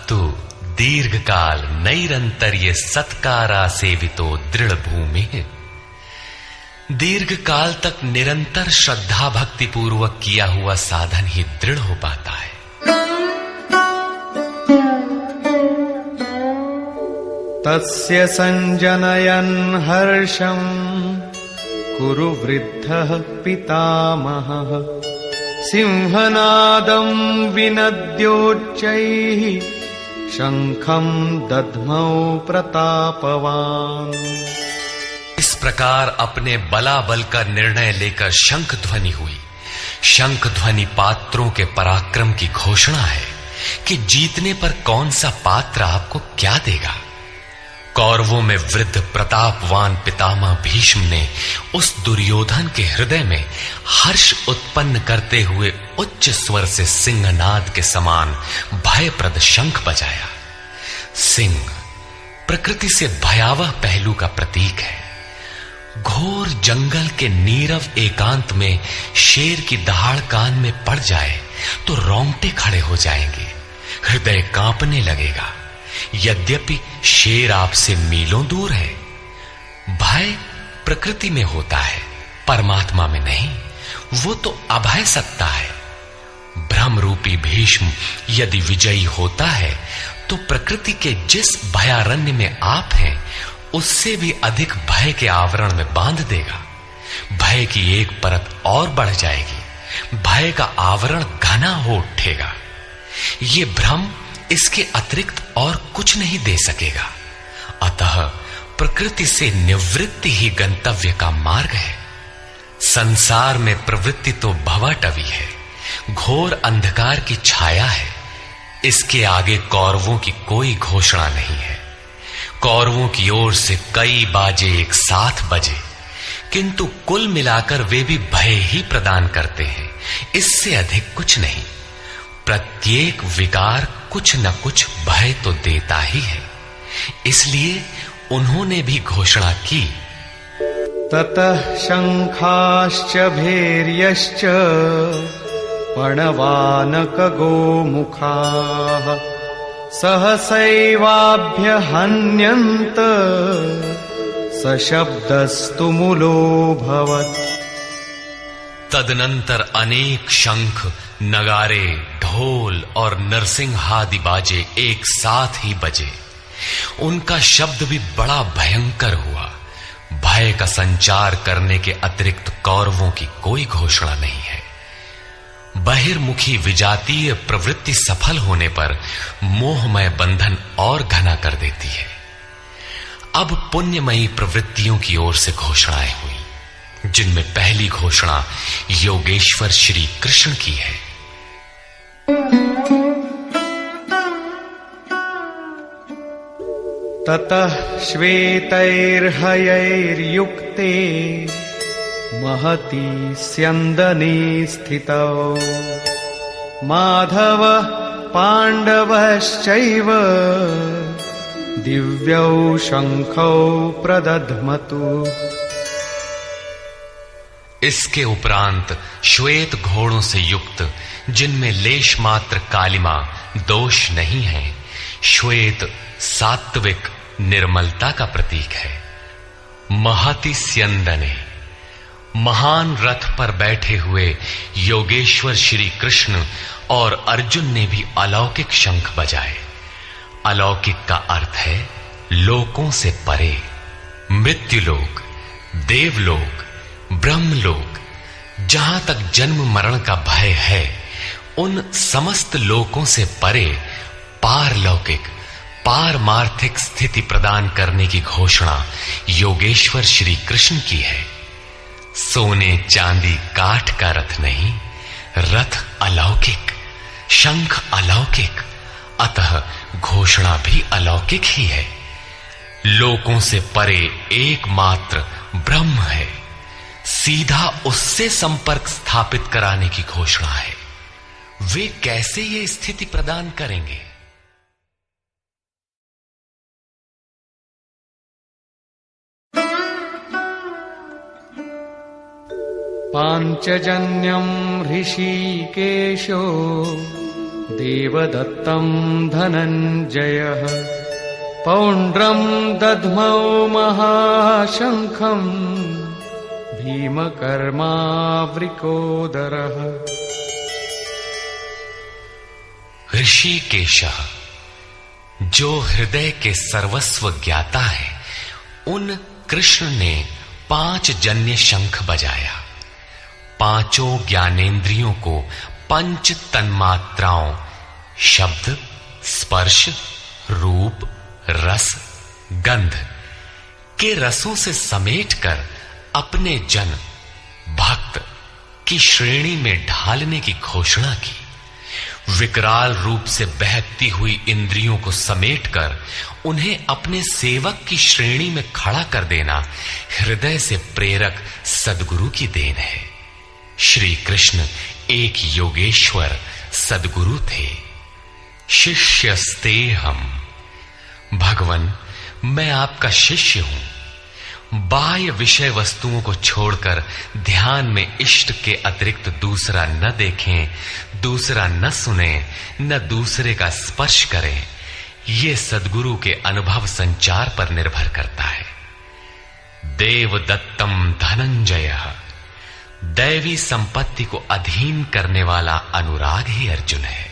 तु दीर्घकाल नैरंतर्य सत्कारा सेवितो दृढ़ भूमि। दीर्घ काल तक निरंतर श्रद्धा भक्ति पूर्वक किया हुआ साधन ही दृढ़ हो पाता है। तस्य संजनयन् हर्षं कुरु वृद्धः पितामहः। सिंहनादं विनद्योच्चैः शंखं दध्मौ प्रतापवान्। इस प्रकार अपने बलाबल का निर्णय लेकर शंख ध्वनि हुई। शंख ध्वनि पात्रों के पराक्रम की घोषणा है कि जीतने पर कौन सा पात्र आपको क्या देगा। कौरवों में वृद्ध प्रतापवान पितामह भीष्म ने उस दुर्योधन के हृदय में हर्ष उत्पन्न करते हुए उच्च स्वर से सिंहनाद के समान भयप्रद शंख बजाया। सिंह प्रकृति से भयावह पहलू का प्रतीक है। घोर जंगल के नीरव एकांत में शेर की दहाड़ कान में पड़ जाए तो रोंगटे खड़े हो जाएंगे, हृदय कांपने लगेगा। यद्यपि शेर आपसे मीलों दूर है। भय प्रकृति में होता है, परमात्मा में नहीं। वो तो अभय सत्ता है। ब्रह्म रूपी भीष्म यदि विजयी होता है तो प्रकृति के जिस भयारण्य में आप हैं उससे भी अधिक भय के आवरण में बांध देगा। भय की एक परत और बढ़ जाएगी, भय का आवरण घना हो उठेगा। ये भ्रम इसके अतिरिक्त और कुछ नहीं दे सकेगा। अतः प्रकृति से निवृत्ति ही गंतव्य का मार्ग है। संसार में प्रवृत्ति तो भवाटवी है, घोर अंधकार की छाया है। इसके आगे कौरवों की कोई घोषणा नहीं है। कौरवों की ओर से कई बाजे एक साथ बजे, किंतु कुल मिलाकर वे भी भय ही प्रदान करते हैं, इससे अधिक कुछ नहीं। प्रत्येक विकार कुछ न कुछ भय तो देता ही है। इसलिए उन्होंने भी घोषणा की, ततः शंखाश्च भैर्यश्च पणवानक गोमुखाः सहसैवाभ्यहन्यन्त सशब्दस्तु मूलोऽभवत्। तदनंतर अनेक शंख, नगारे, ढोल और नरसिंहादि बाजे एक साथ ही बजे। उनका शब्द भी बड़ा भयंकर हुआ। भय का संचार करने के अतिरिक्त कौरवों की कोई घोषणा नहीं है। बहिर्मुखी विजातीय प्रवृत्ति सफल होने पर मोहमय बंधन और घना कर देती है। अब पुण्यमयी प्रवृत्तियों की ओर से घोषणाएं हुई, जिनमें पहली घोषणा योगेश्वर श्री कृष्ण की है। ततः श्वेतैर्हयैर्युक्ते महती स्यन्दने स्थितौ माधव पाण्डवश्चैव दिव्यौ शंखौ प्रदध्मतु। इसके उपरांत श्वेत घोड़ों से युक्त, जिनमें लेश मात्र कालिमा दोष नहीं है, श्वेत सात्विक निर्मलता का प्रतीक है। महति स्यन्दने, महान रथ पर बैठे हुए योगेश्वर श्री कृष्ण और अर्जुन ने भी अलौकिक शंख बजाए। अलौकिक का अर्थ है लोकों से परे। मृत्युलोक, देवलोक, ब्रह्मलोक, जहां तक जन्म मरण का भय है, उन समस्त लोकों से परे पारलौकिक, पारमार्थिक स्थिति प्रदान करने की घोषणा योगेश्वर श्री कृष्ण की है। सोने चांदी काठ का रथ नहीं, रथ अलौकिक, शंख अलौकिक, अतः घोषणा भी अलौकिक ही है। लोकों से परे एकमात्र ब्रह्म है, सीधा उससे संपर्क स्थापित कराने की घोषणा है। वे कैसे ये स्थिति प्रदान करेंगे? पांचजन्यं ऋषिकेशो देवदत्तं धनञ्जयः पौंड्रं दध्मौ महाशंखं भीमकर्मावृकोदरः। ऋषिकेशः, जो हृदय के सर्वस्व ज्ञाता है, उन कृष्ण ने 5 जन्य शंख बजाया। पांचों ज्ञानेंद्रियों को पंच तन्मात्राओं शब्द, स्पर्श, रूप, रस, गंध के रसों से समेटकर अपने जन भक्त की श्रेणी में ढालने की घोषणा की। विकराल रूप से बहकती हुई इंद्रियों को समेटकर उन्हें अपने सेवक की श्रेणी में खड़ा कर देना हृदय से प्रेरक सद्गुरु की देन है। श्री कृष्ण एक योगेश्वर सद्गुरु थे। शिष्यस्तेहम्, भगवन मैं आपका शिष्य हूं। बाह्य विषय वस्तुओं को छोड़कर ध्यान में इष्ट के अतिरिक्त दूसरा न देखें, दूसरा न सुने, न दूसरे का स्पर्श करें। ये सद्गुरु के अनुभव संचार पर निर्भर करता है। देवदत्तम धनंजयः, दैवी संपत्ति को अधीन करने वाला अनुराग ही अर्जुन है।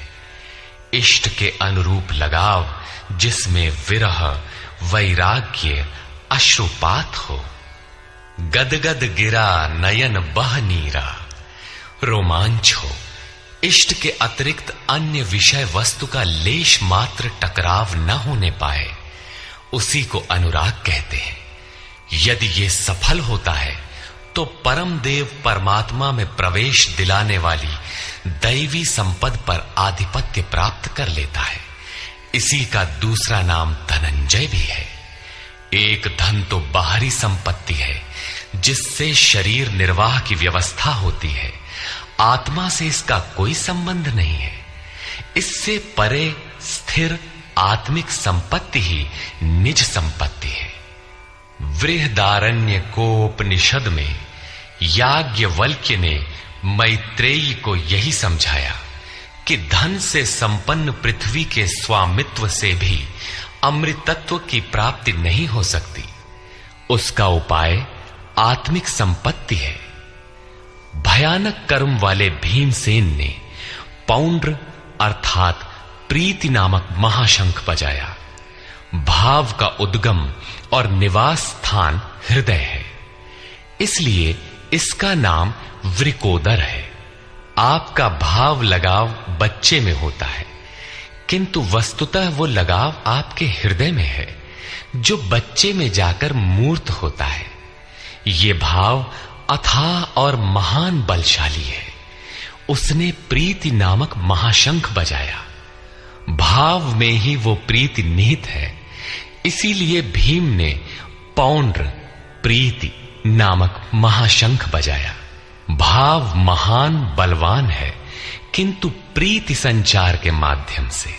इष्ट के अनुरूप लगाव, जिसमें विरह, वैराग्य, अश्रुपात हो। गदगद गिरा नयन बह नीरा, रोमांच हो। इष्ट के अतिरिक्त अन्य विषय वस्तु का लेश मात्र टकराव न होने पाए, उसी को अनुराग कहते हैं। यदि ये सफल होता है तो परम देव परमात्मा में प्रवेश दिलाने वाली दैवी संपद पर आधिपत्य प्राप्त कर लेता है। इसी का दूसरा नाम धनंजय भी है। एक धन तो बाहरी संपत्ति है, जिससे शरीर निर्वाह की व्यवस्था होती है। आत्मा से इसका कोई संबंध नहीं है। इससे परे स्थिर आत्मिक संपत्ति ही निज संपत्ति है। बृहदारण्य कोपनिषद में याज्ञवल्क्य ने मैत्रेयी को यही समझाया कि धन से संपन्न पृथ्वी के स्वामित्व से भी अमृतत्व की प्राप्ति नहीं हो सकती। उसका उपाय आत्मिक संपत्ति है। भयानक कर्म वाले भीमसेन ने पौंड्र अर्थात प्रीति नामक महाशंख बजाया। भाव का उद्गम और निवास स्थान हृदय है, इसलिए इसका नाम वृकोदर है। आपका भाव लगाव बच्चे में होता है, किंतु वस्तुतः वो लगाव आपके हृदय में है, जो बच्चे में जाकर मूर्त होता है। ये भाव अथाह और महान बलशाली है। उसने प्रीति नामक महाशंख बजाया। भाव में ही वो प्रीति निहित है, इसीलिए भीम ने पौंड्र प्रीति नामक महाशंख बजाया। भाव महान बलवान है, किंतु प्रीति संचार के माध्यम से।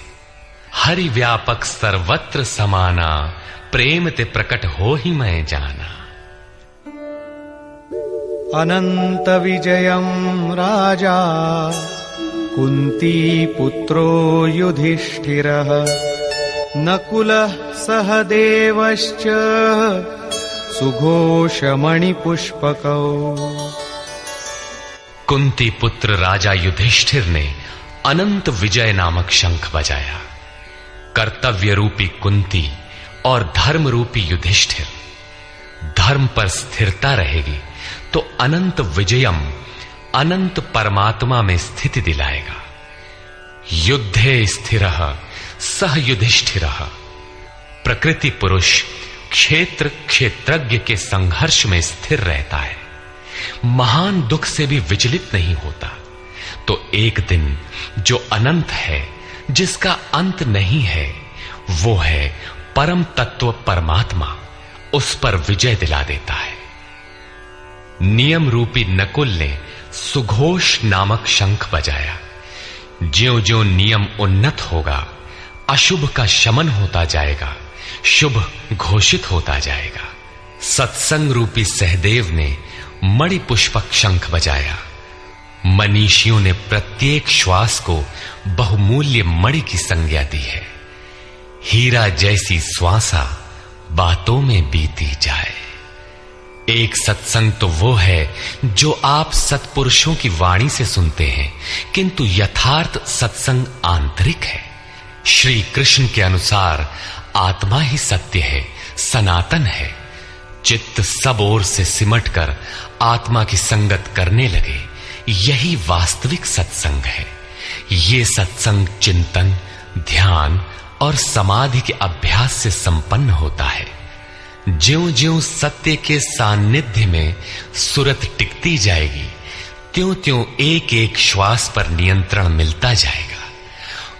हरि व्यापक सर्वत्र समाना, प्रेम ते प्रकट हो ही मैं जाना। अनंत विजयम राजा कुंती पुत्रो युधिष्ठिरः नकुलः सहदेवश्च सुघोषमणिपुष्पकौ। कुंती पुत्र राजा युधिष्ठिर ने अनंत विजय नामक शंख बजाया। कर्तव्य रूपी कुंती और धर्म रूपी युधिष्ठिर। धर्म पर स्थिरता रहेगी तो अनंत विजयम अनंत परमात्मा में स्थिति दिलाएगा। युद्धे स्थिरः सह युधिष्ठिरः। प्रकृति पुरुष क्षेत्र क्षेत्रज्ञ के संघर्ष में स्थिर रहता है, महान दुख से भी विचलित नहीं होता। तो एक दिन जो अनंत है, जिसका अंत नहीं है, वो है परम तत्व परमात्मा, उस पर विजय दिला देता है। नियम रूपी नकुल ने सुघोष नामक शंख बजाया। ज्यों ज्यों नियम उन्नत होगा, अशुभ का शमन होता जाएगा, शुभ घोषित होता जाएगा। सत्संग रूपी सहदेव ने मणि पुष्पक शंख बजाया। मनीषियों ने प्रत्येक श्वास को बहुमूल्य मणि की संज्ञा दी है। हीरा जैसी श्वासा बातों में बीती जाए। एक सत्संग तो वो है जो आप सत्पुरुषों की वाणी से सुनते हैं, किंतु यथार्थ सत्संग आंतरिक है। श्री कृष्ण के अनुसार आत्मा ही सत्य है, सनातन है। चित्त सब ओर से सिमटकर आत्मा की संगत करने लगे, यही वास्तविक सत्संग है। ये सत्संग चिंतन, ध्यान और समाधि के अभ्यास से संपन्न होता है। ज्यों-ज्यों सत्य के सान्निध्य में सुरत टिकती जाएगी, त्यों-त्यों एक एक श्वास पर नियंत्रण मिलता जाएगा।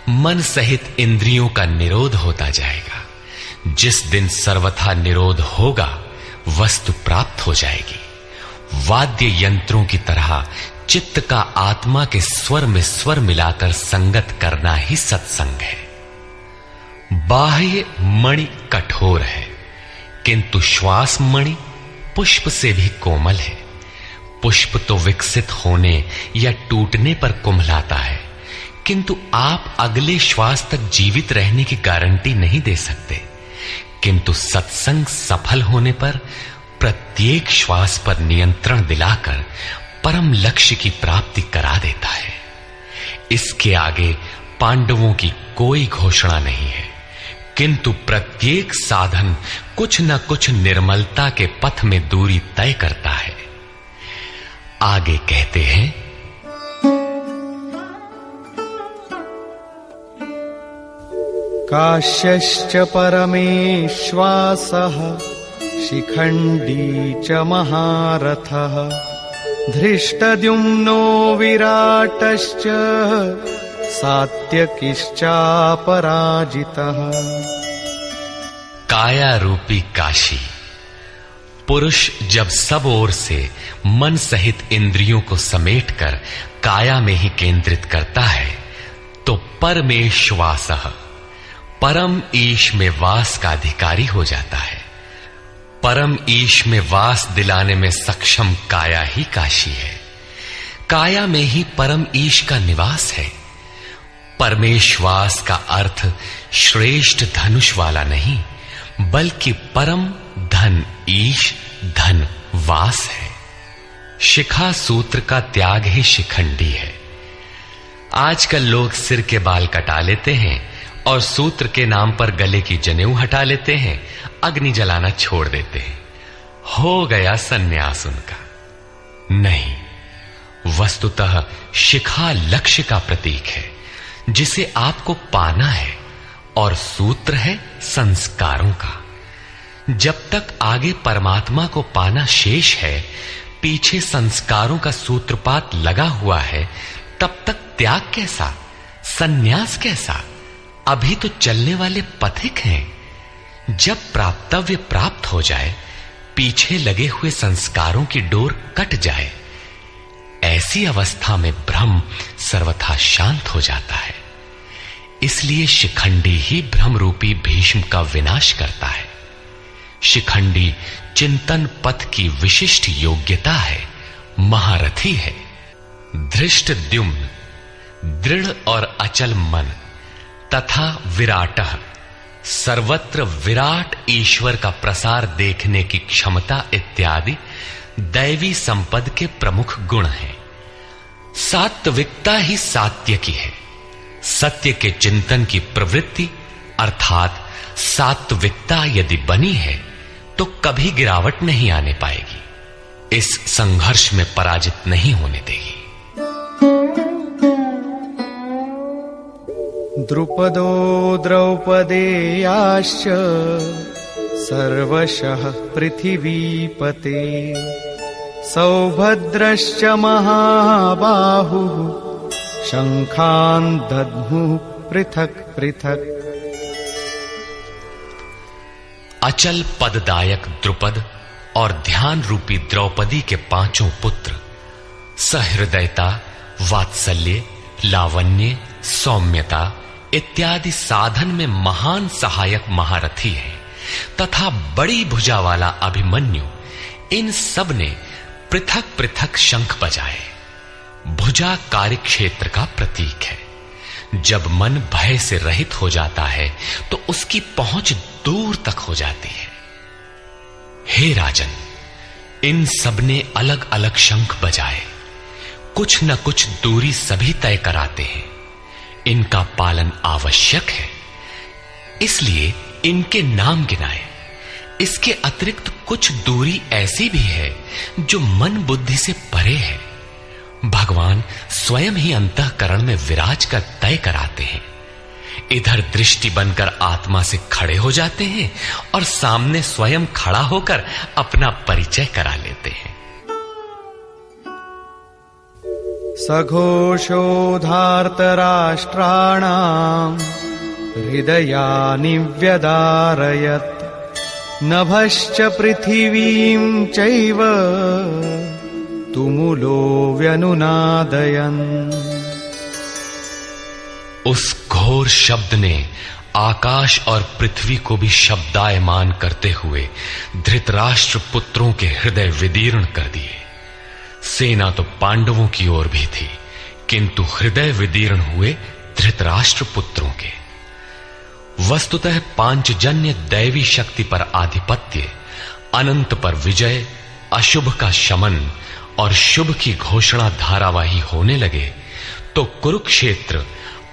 मन सहित इंद्रियों का निरोध होता जाएगा। जिस दिन सर्वथा निरोध होगा, वस्तु प्राप्त हो जाएगी। वाद्य यंत्रों की तरह चित्त का आत्मा के स्वर में स्वर मिलाकर संगत करना ही सत्संग है। बाह्य मणि कठोर है, किंतु श्वास मणि पुष्प से भी कोमल है। पुष्प तो विकसित होने या टूटने पर कुम्हलाता है, किंतु आप अगले श्वास तक जीवित रहने की गारंटी नहीं दे सकते। किंतु सत्संग सफल होने पर प्रत्येक श्वास पर नियंत्रण दिलाकर परम लक्ष्य की प्राप्ति करा देता है। इसके आगे पांडवों की कोई घोषणा नहीं है, किंतु प्रत्येक साधन कुछ न कुछ निर्मलता के पथ में दूरी तय करता है। आगे कहते हैं, काश्यश्च परमेश्वासः शिखण्डी च महारथः धृष्टद्युम्नो विराटश्च सात्यकिश्चापराजितः। काया रूपी काशी। पुरुष जब सब ओर से मन सहित इंद्रियों को समेटकर काया में ही केंद्रित करता है, तो परमेश्वासः परम ईश में वास का अधिकारी हो जाता है। परम ईश में वास दिलाने में सक्षम काया ही काशी है। काया में ही परम ईश का निवास है। परमेश्वास का अर्थ श्रेष्ठ धनुष वाला नहीं, बल्कि परम धन ईश धन वास है। शिखा सूत्र का त्याग ही शिखंडी है। आजकल लोग सिर के बाल कटा लेते हैं और सूत्र के नाम पर गले की जनेऊ हटा लेते हैं, अग्नि जलाना छोड़ देते हैं। हो गया सन्यास उनका। नहीं, वस्तुतः शिखा लक्ष्य का प्रतीक है जिसे आपको पाना है, और सूत्र है संस्कारों का। जब तक आगे परमात्मा को पाना शेष है, पीछे संस्कारों का सूत्रपात लगा हुआ है, तब तक त्याग कैसा, सन्यास कैसा? अभी तो चलने वाले पथिक हैं। जब प्राप्तव्य प्राप्त हो जाए, पीछे लगे हुए संस्कारों की डोर कट जाए, ऐसी अवस्था में ब्रह्म सर्वथा शांत हो जाता है। इसलिए शिखंडी ही ब्रह्म रूपी भीष्म का विनाश करता है। शिखंडी चिंतन पथ की विशिष्ट योग्यता है, महारथी है। धृष्टद्युम्न दृढ़ और अचल मन तथा विराटः सर्वत्र विराट ईश्वर का प्रसार देखने की क्षमता इत्यादि दैवी संपद के प्रमुख गुण हैं। सात्विकता ही सात्य की है। सत्य के चिंतन की प्रवृत्ति अर्थात सात्विकता यदि बनी है तो कभी गिरावट नहीं आने पाएगी, इस संघर्ष में पराजित नहीं होने देगी। द्रुपदो द्रौपदेयाश्च सर्वशः पृथिवीपते सौभद्रश्च महाबाहुः शंखान् दद्मुः पृथक् पृथक्। अचल पददायक द्रुपद और ध्यान रूपी द्रौपदी के पांचों पुत्र सहृदयता, वात्सल्य, लावण्य, सौम्यता इत्यादि साधन में महान सहायक महारथी हैं तथा बड़ी भुजा वाला अभिमन्यु, इन सब ने पृथक पृथक शंख बजाए। भुजा कार्यक्षेत्र का प्रतीक है। जब मन भय से रहित हो जाता है तो उसकी पहुंच दूर तक हो जाती है। हे राजन, इन सब ने अलग अलग शंख बजाए, कुछ न कुछ दूरी सभी तय कराते हैं। इनका पालन आवश्यक है, इसलिए इनके नाम गिनाए। इसके अतिरिक्त कुछ दूरी ऐसी भी है जो मन बुद्धि से परे है। भगवान स्वयं ही अंतःकरण में विराज कर तय कराते हैं। इधर दृष्टि बनकर आत्मा से खड़े हो जाते हैं और सामने स्वयं खड़ा होकर अपना परिचय करा लेते हैं। सघोषोधार्तराष्ट्राणाम् हृदयानि व्यदारयत् नभश्च पृथिवीं चैव तुमुलो व्यनुनादयन्। उस घोर शब्द ने आकाश और पृथ्वी को भी शब्दायमान करते हुए धृतराष्ट्र पुत्रों के हृदय विदीर्ण कर दिए। सेना तो पांडवों की ओर भी थी, किंतु हृदय विदीर्ण हुए धृतराष्ट्र पुत्रों के। वस्तुतः पांचजन्य दैवी शक्ति पर आधिपत्य, अनंत पर विजय, अशुभ का शमन और शुभ की घोषणा धारावाही होने लगे तो कुरुक्षेत्र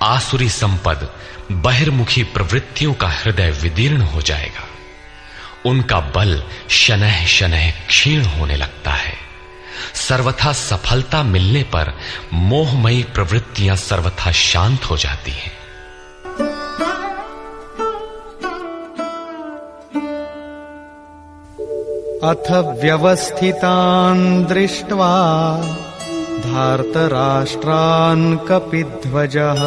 आसुरी संपद, बहिर्मुखी प्रवृत्तियों का हृदय विदीर्ण हो जाएगा। उनका बल शनैः शनैः क्षीण होने लगता है। सर्वथा सफलता मिलने पर मोहमयी प्रवृत्तियां सर्वथा शांत हो जाती हैं। अथ व्यवस्थितान् दृष्ट्वा धार्तराष्ट्रान् कपिध्वजः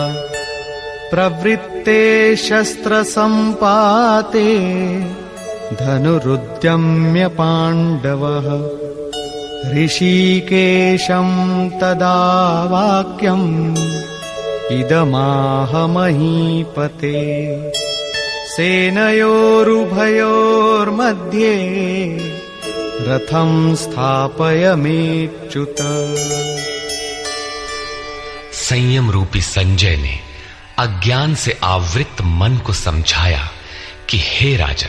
प्रवृत्ते शस्त्रसम्पाते धनुरुद्यम्य पाण्डवः ऋषिकेशं तदा वाक्यम् इदमाह महीपते सेनयोरुभयोर्मध्ये रथं स्थापयमेच्युत। संयम रूपी संजय ने अज्ञान से आवृत मन को समझाया कि हे राजन,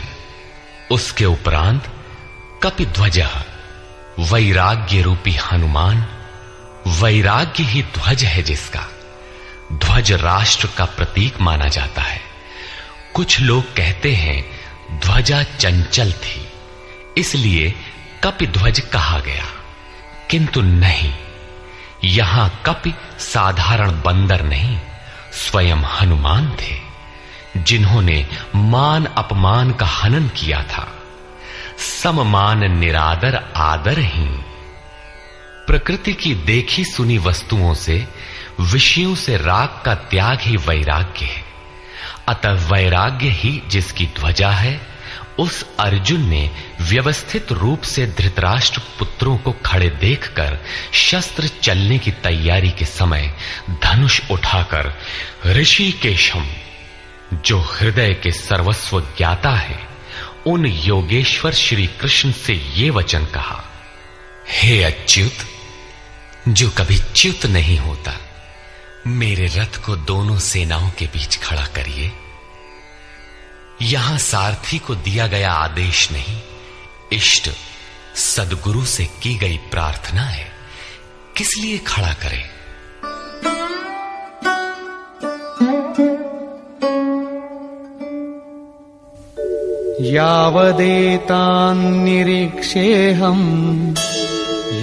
उसके उपरांत कपिध्वज वैराग्य रूपी हनुमान, वैराग्य ही ध्वज है जिसका। ध्वज राष्ट्र का प्रतीक माना जाता है। कुछ लोग कहते हैं ध्वजा चंचल थी, इसलिए कपि ध्वज कहा गया, किंतु नहीं, यहां कपि साधारण बंदर नहीं, स्वयं हनुमान थे, जिन्होंने मान अपमान का हनन किया था। सममान निरादर आदरहीन। प्रकृति की देखी सुनी वस्तुओं से, विषयों से राग का त्याग ही वैराग्य है। अतः वैराग्य ही जिसकी ध्वजा है, उस अर्जुन ने व्यवस्थित रूप से धृतराष्ट्र पुत्रों को खड़े देखकर शस्त्र चलने की तैयारी के समय धनुष उठाकर ऋषिकेशम, जो हृदय के सर्वस्व ज्ञाता है, उन योगेश्वर श्री कृष्ण से ये वचन कहा, हे अच्युत, जो कभी च्युत नहीं होता, मेरे रथ को दोनों सेनाओं के बीच खड़ा करिए। यहां सारथी को दिया गया आदेश नहीं, इष्ट सदगुरु से की गई प्रार्थना है, किस लिए खड़ा करें? यावदेतान् निरीक्षेऽहं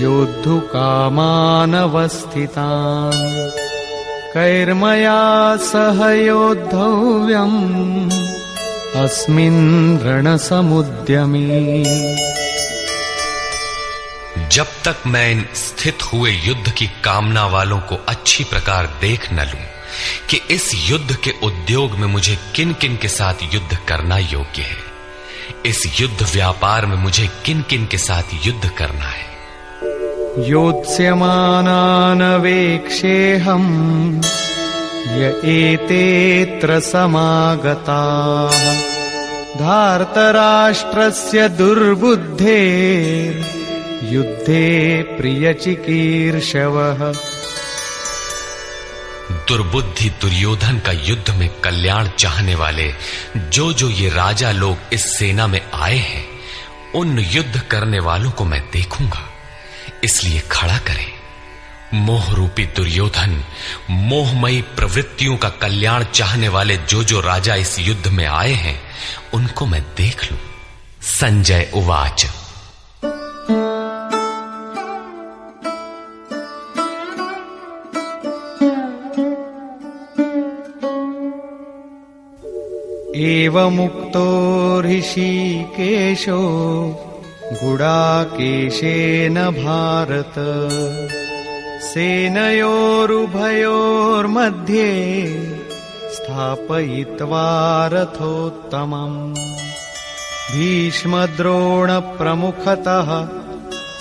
योद्धुकामानवस्थितान् कैर्मया सह योद्धव्यम् अस्मिन् रणसमुद्यमे। जब तक मैं इन स्थित हुए युद्ध की कामना वालों को अच्छी प्रकार देख न लूं कि इस युद्ध के उद्योग में मुझे किन किन के साथ युद्ध करना योग्य है, इस युद्ध व्यापार में मुझे किन किन के साथ युद्ध करना है। योत्स्यमानानवेक्षेऽहम् य एतेऽत्र समागताः धार्तराष्ट्रस्य दुर्बुद्धेर्युद्धे प्रियचिकीर्षवः। दुर्बुद्धि दुर्योधन का युद्ध में कल्याण चाहने वाले जो ये राजा लोग इस सेना में आए हैं, उन युद्ध करने वालों को मैं देखूंगा, इसलिए खड़ा करें। मोह रूपी दुर्योधन, मोहमयी प्रवृत्तियों का कल्याण चाहने वाले जो राजा इस युद्ध में आए हैं, उनको मैं देख लूं। संजय उवाच। एवमुक्तो ऋषिकेशो गुडाकेशेन भारत सेनयोरुभयोर्मध्ये स्थापयित्वा रथोत्तमम् भीष्मद्रोणप्रमुखतः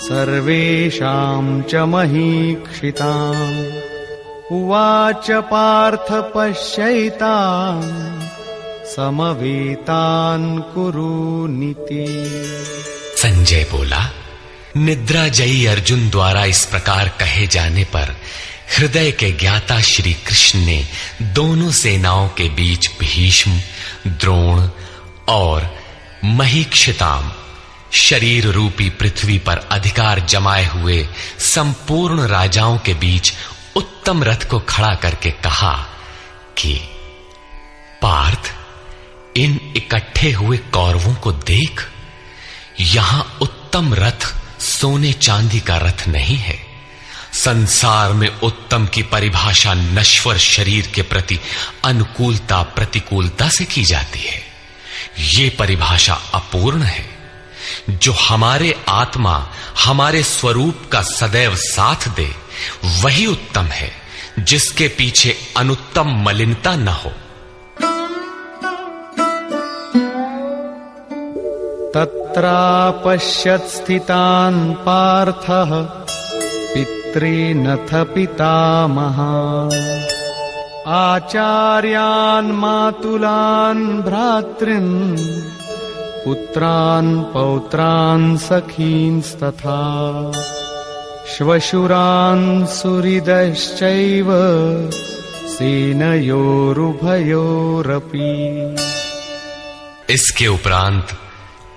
सर्वेषां च महीक्षिताम् उवाच पार्थ पश्यैतान् समवेतान् कुरुनीति। संजय बोला, निद्राजयी अर्जुन द्वारा इस प्रकार कहे जाने पर हृदय के ज्ञाता श्री कृष्ण ने दोनों सेनाओं के बीच भीष्म, द्रोण और महीक्षिताम, शरीर रूपी पृथ्वी पर अधिकार जमाए हुए संपूर्ण राजाओं के बीच उत्तम रथ को खड़ा करके कहा कि पार्थ, इन इकट्ठे हुए कौरवों को देख, यहां उत्तम रथ सोने चांदी का रथ नहीं है। संसार में उत्तम की परिभाषा नश्वर शरीर के प्रति अनुकूलता प्रतिकूलता से की जाती है। ये परिभाषा अपूर्ण है। जो हमारे आत्मा, हमारे स्वरूप का सदैव साथ दे, वही उत्तम है, जिसके पीछे अनुत्तम मलिनता न हो। तत्रापश्यत् स्थितान् पार्थः पितॄनथ पितामहान् आचार्यान् मातुलान् भ्रातॄन् पुत्रान् पौत्रान् सखींस्तथा श्वशुरान् सुहृदश्चैव सेनयोरुभयोरपि। इसके उपरांत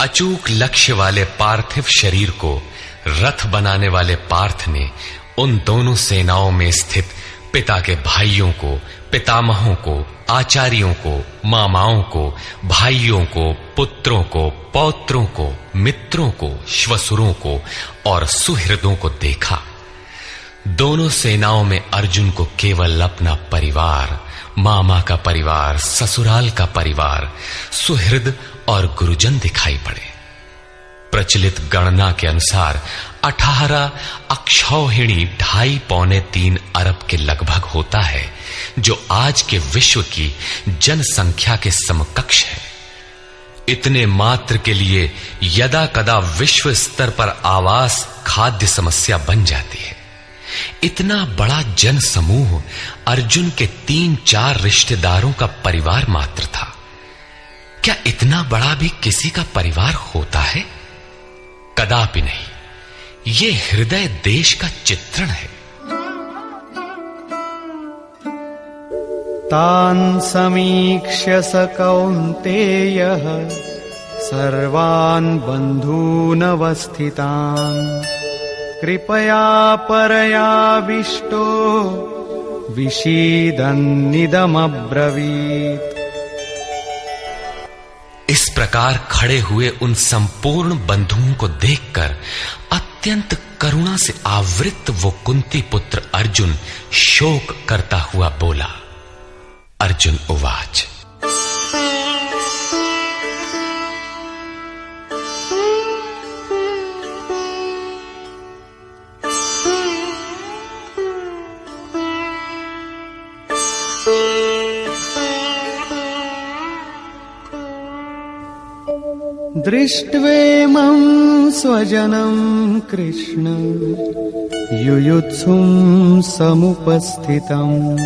अचूक लक्ष्य वाले पार्थिव शरीर को रथ बनाने वाले पार्थ ने उन दोनों सेनाओं में स्थित पिता के भाइयों को, पितामहों को, आचार्यों को, मामाओं को, भाइयों को, पुत्रों को, पौत्रों को, मित्रों को, श्वसुरों को और सुहृदों को देखा। दोनों सेनाओं में अर्जुन को केवल अपना परिवार, मामा का परिवार, ससुराल का परिवार, सुहृद और गुरुजन दिखाई पड़े। प्रचलित गणना के अनुसार 18 अक्षौहिणी 2.5-3 अरब के लगभग होता है, जो आज के विश्व की जनसंख्या के समकक्ष है। इतने मात्र के लिए यदा कदा विश्व स्तर पर आवास, खाद्य समस्या बन जाती है। इतना बड़ा जन समूह अर्जुन के 3-4 रिश्तेदारों का परिवार मात्र था। क्या इतना बड़ा भी किसी का परिवार होता है? कदापि नहीं। ये हृदय देश का चित्रण है। तान् समीक्ष्य स कौन्तेयः सर्वान् बन्धूनवस्थितान् कृपया परयाविष्टो विषीदन्निदमब्रवीत्। इस प्रकार खड़े हुए उन संपूर्ण बंधुओं को देखकर अत्यंत करुणा से आवृत वो कुंती पुत्र अर्जुन शोक करता हुआ बोला। अर्जुन उवाच। दृष्ट्वेमं स्वजनं कृष्ण युयुत्सुं समुपस्थितम्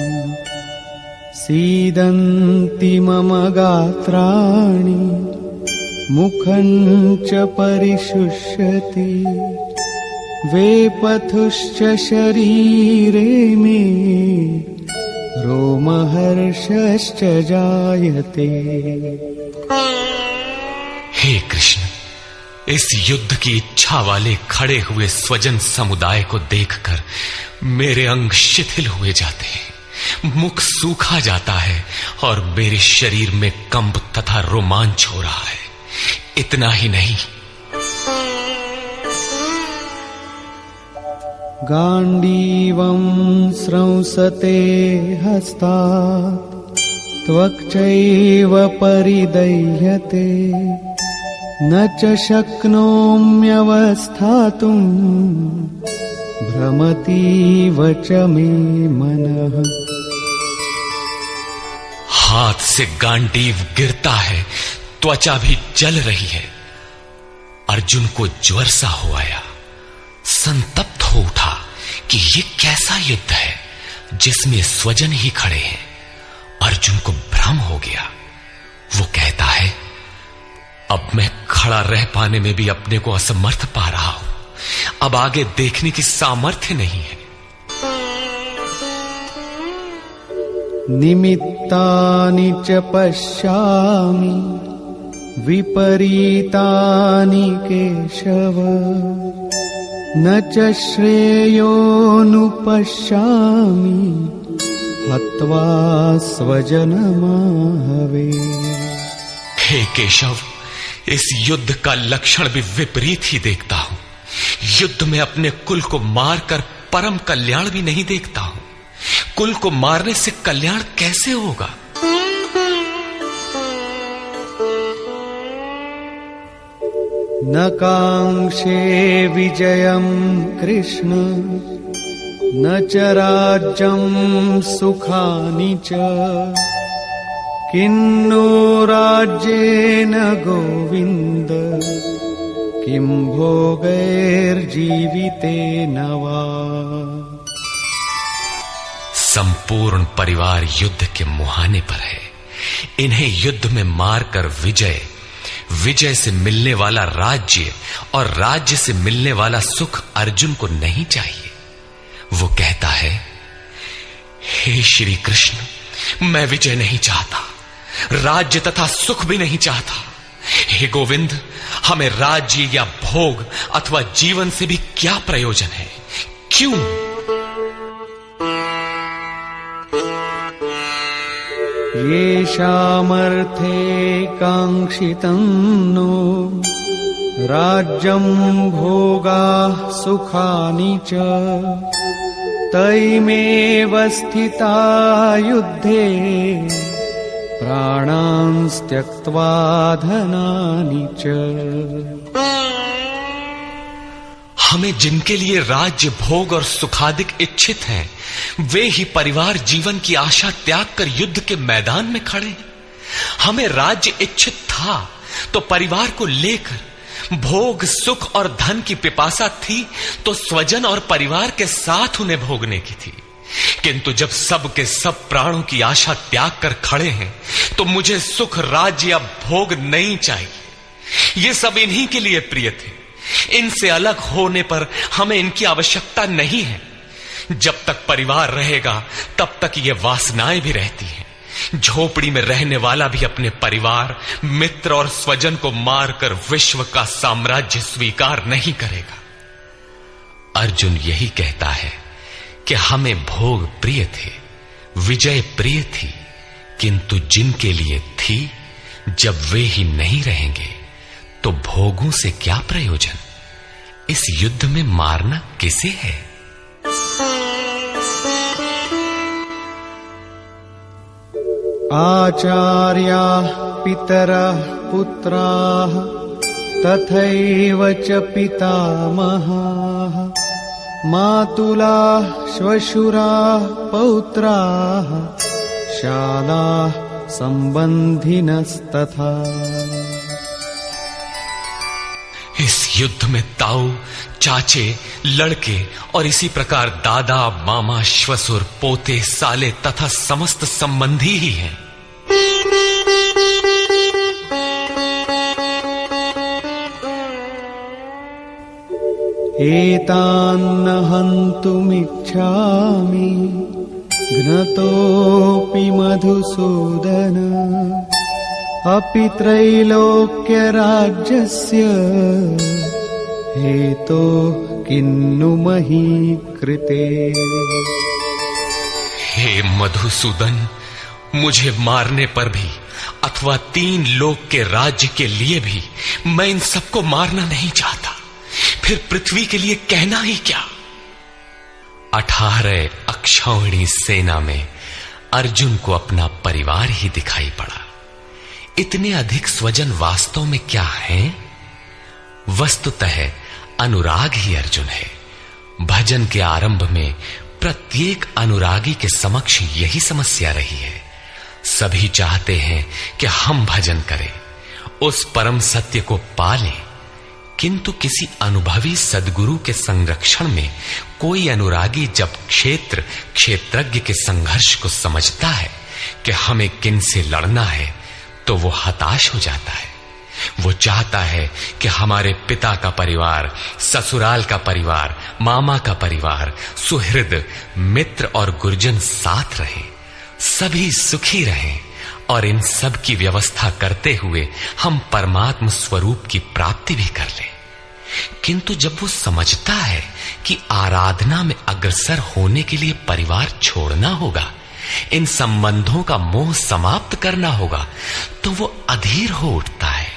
सीदन्ति मम गात्राणि मुखं च परिशुष्यति वेपथुश्च शरीरे मे रोमहर्षश्च जायते। हे कृष्ण, इस युद्ध की इच्छा वाले खड़े हुए स्वजन समुदाय को देखकर मेरे अंग शिथिल हुए जाते हैं, मुख सूखा जाता है और मेरे शरीर में कंप तथा रोमांच हो रहा है। इतना ही नहीं, गांडीवं स्रंसते हस्तात् त्वक्चैव परिदह्यते न च शक्नोम्यवस्थातुम् भ्रमतीव च मे मनः। हाथ से गांडीव गिरता है, त्वचा भी जल रही है। अर्जुन को ज्वर सा हो आया, संतप्त हो उठा कि ये कैसा युद्ध है जिसमें स्वजन ही खड़े हैं। अर्जुन को भ्रम हो गया। वो कहता है, अब मैं खड़ा रह पाने में भी अपने को असमर्थ पा रहा हूं। अब आगे देखने की सामर्थ्य नहीं है। निमित्तानि च पश्यामि विपरीतानि केशव न च श्रेयोनुपश्यामि हत्वा स्वजनमाहवे। हे केशव, इस युद्ध का लक्षण भी विपरीत ही देखता हूं। युद्ध में अपने कुल को मारकर परम कल्याण भी नहीं देखता हूं। कुल को मारने से कल्याण कैसे होगा? न कांक्षे विजयं कृष्ण न च राज्यं सुखानि च किन्नो राज्येन गोविन्द किं भोगैर्जीवितेन वा। संपूर्ण परिवार युद्ध के मुहाने पर है। इन्हें युद्ध में मारकर विजय से मिलने वाला राज्य और राज्य से मिलने वाला सुख अर्जुन को नहीं चाहिए। वो कहता है, हे श्री कृष्ण, मैं विजय नहीं चाहता, राज्य तथा सुख भी नहीं चाहता। हे गोविंद, हमें राज्य या भोग अथवा जीवन से भी क्या प्रयोजन है? क्यों? येषामर्थे काङ्क्षितं नो राज्यं भोगाः सुखानि च तैमेव स्थिता युद्धे प्राणान् त्यक्त्वा धनानि च। हमें जिनके लिए राज्य भोग और सुखादिक इच्छित हैं, वे ही परिवार जीवन की आशा त्याग कर युद्ध के मैदान में खड़े हैं। हमें राज्य इच्छित था तो परिवार को लेकर, भोग सुख और धन की पिपासा थी तो स्वजन और परिवार के साथ उन्हें भोगने की थी। किंतु जब सब के सब प्राणों की आशा त्याग कर खड़े हैं तो मुझे सुख राज्य या भोग नहीं चाहिए। ये सब इन्हीं के लिए प्रिय थे। इनसे अलग होने पर हमें इनकी आवश्यकता नहीं है। जब तक परिवार रहेगा तब तक ये वासनाएं भी रहती हैं। झोपड़ी में रहने वाला भी अपने परिवार, मित्र और स्वजन को मारकर विश्व का साम्राज्य स्वीकार नहीं करेगा। अर्जुन यही कहता है कि हमें भोग प्रिय थे, विजय प्रिय थी, किंतु जिनके लिए थी, जब वे ही नहीं रहेंगे तो भोगों से क्या प्रयोजन? इस युद्ध में मारना किसे है? आचार्याः पितरः पुत्राः तथैव च पितामहाः मातुलाः श्वशुराः पौत्राः शालाः संबंधिनस्तथा। इस युद्ध में ताऊ, चाचे, लड़के और इसी प्रकार दादा, मामा, श्वसुर, पोते, साले तथा समस्त संबंधी ही हैं। एतान्न हन्तुमिच्छामि घ्नतोऽपि मधुसूदन अपि त्रैलोक्यराज्यस्य हेतो किन्नु मही कृते। हे मधुसूदन, मुझे मारने पर भी अथवा 3 लोक के राज्य के लिए भी मैं इन सबको मारना नहीं चाहता। फिर पृथ्वी के लिए कहना ही क्या? 18 अक्षौहिणी सेना में अर्जुन को अपना परिवार ही दिखाई पड़ा। इतने अधिक स्वजन वास्तव में क्या हैं? वस्तुतः अनुराग ही अर्जुन है। भजन के आरंभ में प्रत्येक अनुरागी के समक्ष यही समस्या रही है। सभी चाहते हैं कि हम भजन करें, उस परम सत्य को पालें, किंतु किसी अनुभवी सद्गुरु के संरक्षण में कोई अनुरागी जब क्षेत्रज्ञ के संघर्ष को समझता है कि हमें किन से लड़ना है, तो वो हताश हो जाता है। वो चाहता है कि हमारे पिता का परिवार, ससुराल का परिवार, मामा का परिवार, सुहृद, मित्र और गुरजन साथ रहे, सभी सुखी रहें और इन सब की व्यवस्था करते हुए हम परमात्म स्वरूप की प्राप्ति भी कर लें। किंतु जब वो समझता है कि आराधना में अग्रसर होने के लिए परिवार छोड़ना होगा, इन संबंधों का मोह समाप्त करना होगा, तो वो अधीर हो उठता है।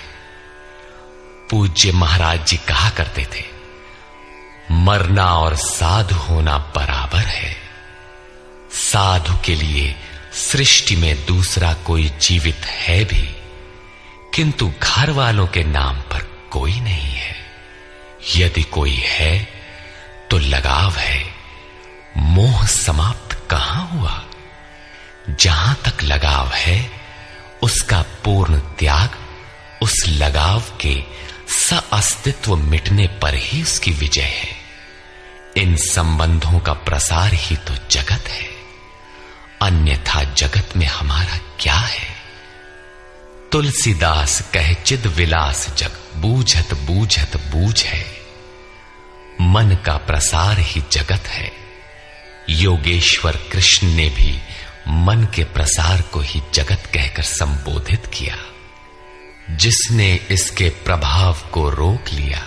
पूज्य महाराज जी कहा करते थे, मरना और साधु होना बराबर है। साधु के लिए सृष्टि में दूसरा कोई जीवित है भी, किंतु घर वालों के नाम पर कोई नहीं है। यदि कोई है तो लगाव है, मोह समाप्त कहां हुआ? जहां तक लगाव है उसका पूर्ण त्याग, उस लगाव के अस्तित्व मिटने पर ही उसकी विजय है। इन संबंधों का प्रसार ही तो जगत है, अन्यथा जगत में हमारा क्या है? तुलसीदास कहे चिद विलास जग, बूझत बूझत बूझ है। मन का प्रसार ही जगत है। योगेश्वर कृष्ण ने भी मन के प्रसार को ही जगत कहकर संबोधित किया। जिसने इसके प्रभाव को रोक लिया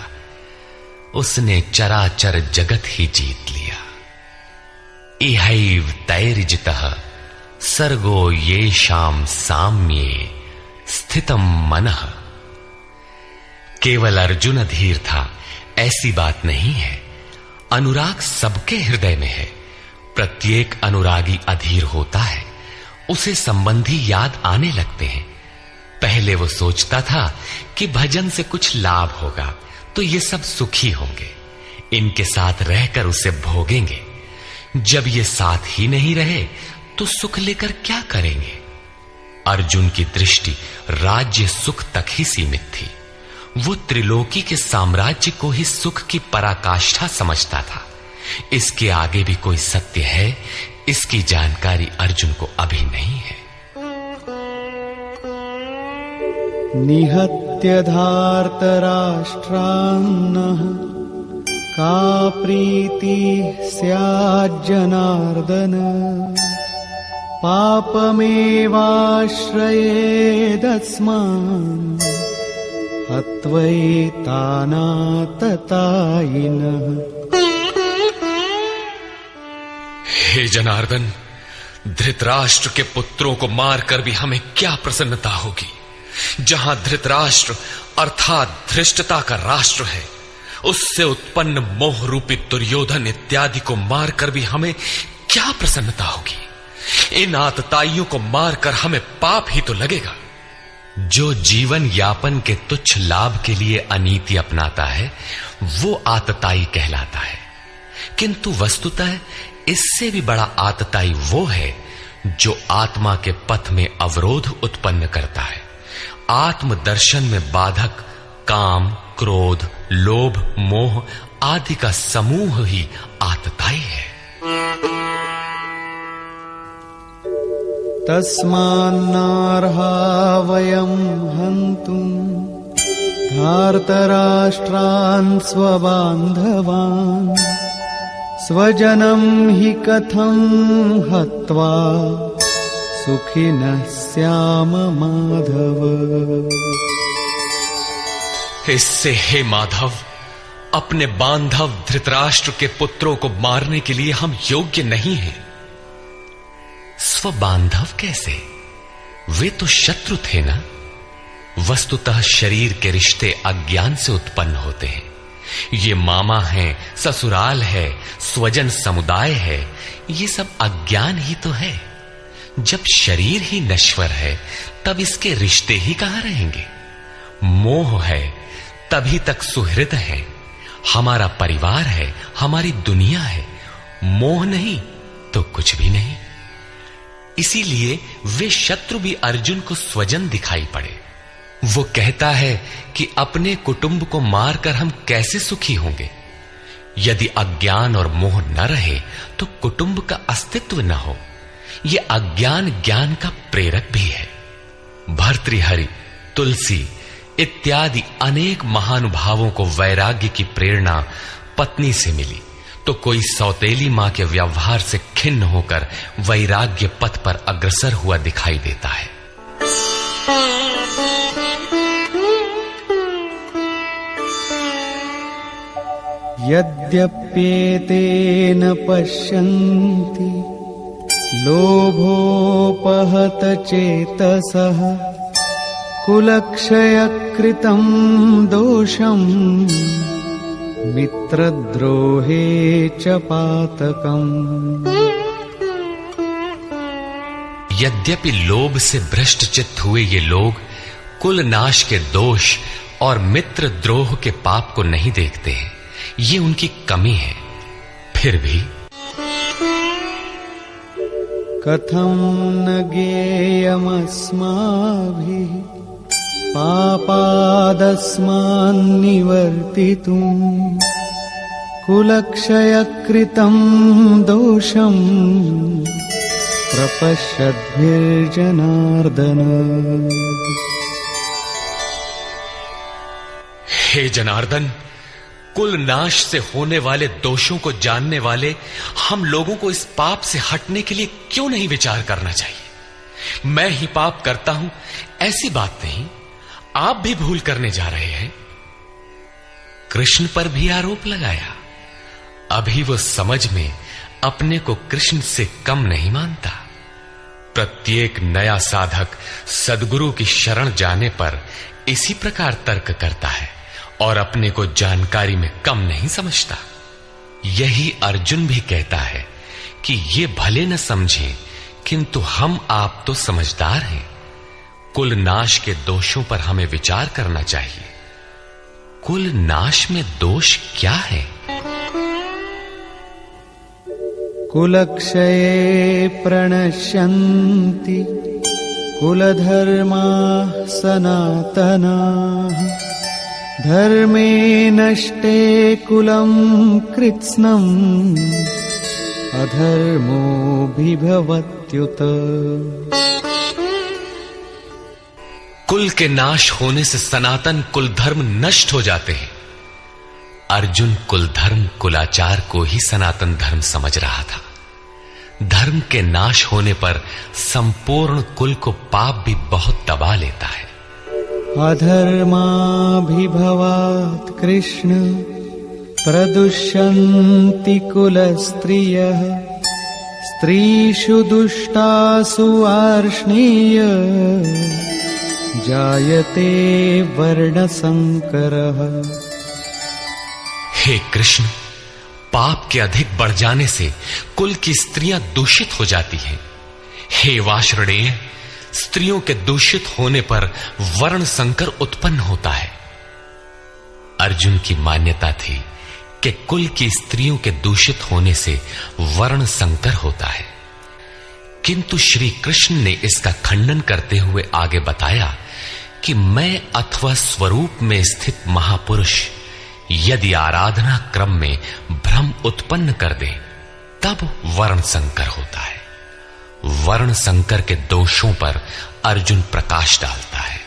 उसने चराचर जगत ही जीत लिया। इहैव तैर्जितः सर्गो येषां साम्ये स्थितम मनः। केवल अर्जुन अधीर था ऐसी बात नहीं है। अनुराग सबके हृदय में है। प्रत्येक अनुरागी अधीर होता है, उसे संबंधी याद आने लगते हैं। पहले वो सोचता था कि भजन से कुछ लाभ होगा तो ये सब सुखी होंगे, इनके साथ रहकर उसे भोगेंगे। जब ये साथ ही नहीं रहे तो सुख लेकर क्या करेंगे। अर्जुन की दृष्टि राज्य सुख तक ही सीमित थी। वो त्रिलोकी के साम्राज्य को ही सुख की पराकाष्ठा समझता था। इसके आगे भी कोई सत्य है, इसकी जानकारी अर्जुन को अभी नहीं है। निहत्य धार्तराष्ट्रान्नः का प्रीति स्याज्जनार्दन पापमेवाश्रयेदस्मान् हत्वैतानाततायिनः। हे जनार्दन, धृतराष्ट्र के पुत्रों को मारकर भी हमें क्या प्रसन्नता होगी। जहां धृतराष्ट्र अर्थात धृष्टता का राष्ट्र है, उससे उत्पन्न मोह रूपी दुर्योधन इत्यादि को मारकर भी हमें क्या प्रसन्नता होगी। इन आतताइयों को मारकर हमें पाप ही तो लगेगा। जो जीवन यापन के तुच्छ लाभ के लिए अनीति अपनाता है वो आतताई कहलाता है, किंतु वस्तुतः इससे भी बड़ा आतताई वो है जो आत्मा के पथ में अवरोध उत्पन्न करता है। आत्मदर्शन में बाधक काम, क्रोध, लोभ, मोह आदि का समूह ही आतताई है। तस्मान्नार्हा वयं हन्तुं धार्तराष्ट्रान् स्वबान्धवान् स्वजनं हि कथं हत्वा सुखिनः स्याम माधव। इससे हे माधव, अपने बांधव धृतराष्ट्र के पुत्रों को मारने के लिए हम योग्य नहीं हैं। स्वबांधव कैसे? वे तो शत्रु थे ना। वस्तुतः शरीर के रिश्ते अज्ञान से उत्पन्न होते हैं। ये मामा है, ससुराल है, स्वजन समुदाय है, ये सब अज्ञान ही तो है। जब शरीर ही नश्वर है तब इसके रिश्ते ही कहां रहेंगे। मोह है तभी तक सुहृद है, हमारा परिवार है, हमारी दुनिया है। मोह नहीं तो कुछ भी नहीं। इसीलिए वे शत्रु भी अर्जुन को स्वजन दिखाई पड़े। वो कहता है कि अपने कुटुंब को मारकर हम कैसे सुखी होंगे। यदि अज्ञान और मोह न रहे तो कुटुंब का अस्तित्व न हो। ये अज्ञान ज्ञान का प्रेरक भी है। भर्तृहरि, तुलसी इत्यादि अनेक महानुभावों को वैराग्य की प्रेरणा पत्नी से मिली, तो कोई सौतेली मां के व्यवहार से खिन्न होकर वैराग्य पथ पर अग्रसर हुआ दिखाई देता है। यद्यप्येतेन पश्यन्ति लोभोपहत चेतसः कुलक्षयकृतं दोषं मित्रद्रोहे च पातकम्। यद्यपि लोभ से भ्रष्ट चित्त हुए ये लोग कुल नाश के दोष और मित्र द्रोह के पाप को नहीं देखते हैं, ये उनकी कमी है। फिर भी कथं न ज्ञेयमस्माभिः पापादस्मान्निवर्तितुम् कुलक्षयकृतं दोषं प्रपश्यद्भिर्जनार्दन। हे जनार्दन, कुल नाश से होने वाले दोषों को जानने वाले हम लोगों को इस पाप से हटने के लिए क्यों नहीं विचार करना चाहिए। मैं ही पाप करता हूं ऐसी बात नहीं। आप भी भूल करने जा रहे हैं? कृष्ण पर भी आरोप लगाया। अभी वो समझ में अपने को कृष्ण से कम नहीं मानता। प्रत्येक नया साधक सद्गुरु की शरण जाने पर इसी प्रकार तर्क करता है और अपने को जानकारी में कम नहीं समझता। यही अर्जुन भी कहता है कि ये भले न समझें, किंतु हम आप तो समझदार हैं। कुल नाश के दोषों पर हमें विचार करना चाहिए। कुल नाश में दोष क्या है? कुलक्षये प्रणश्यन्ति कुलधर्माः सनातनाः धर्मे नष्टे कुलं कृत्स्नम् अधर्मोऽभिभवत्युत। कुल के नाश होने से सनातन कुल धर्म नष्ट हो जाते हैं। अर्जुन कुल धर्म कुलाचार को ही सनातन धर्म समझ रहा था। धर्म के नाश होने पर संपूर्ण कुल को पाप भी बहुत दबा लेता है। अधर्माभिभवात् कृष्ण प्रदुष्यन्ति कुलस्त्रियः स्त्रीषु दुष्टासु वार्ष्णेय जायते वर्णसंकरः। हे कृष्ण, पाप के अधिक बढ़ जाने से कुल की स्त्रियां दूषित हो जाती हैं। हे वार्ष्णेय, स्त्रियों के दूषित होने पर वर्ण संकर उत्पन्न होता है। अर्जुन की मान्यता थी कि कुल की स्त्रियों के दूषित होने से वर्ण संकर होता है, किंतु श्री कृष्ण ने इसका खंडन करते हुए आगे बताया कि मैं अथवा स्वरूप में स्थित महापुरुष यदि आराधना क्रम में भ्रम उत्पन्न कर दे तब वर्ण संकर होता है। वर्ण संकर के दोषों पर अर्जुन प्रकाश डालता है।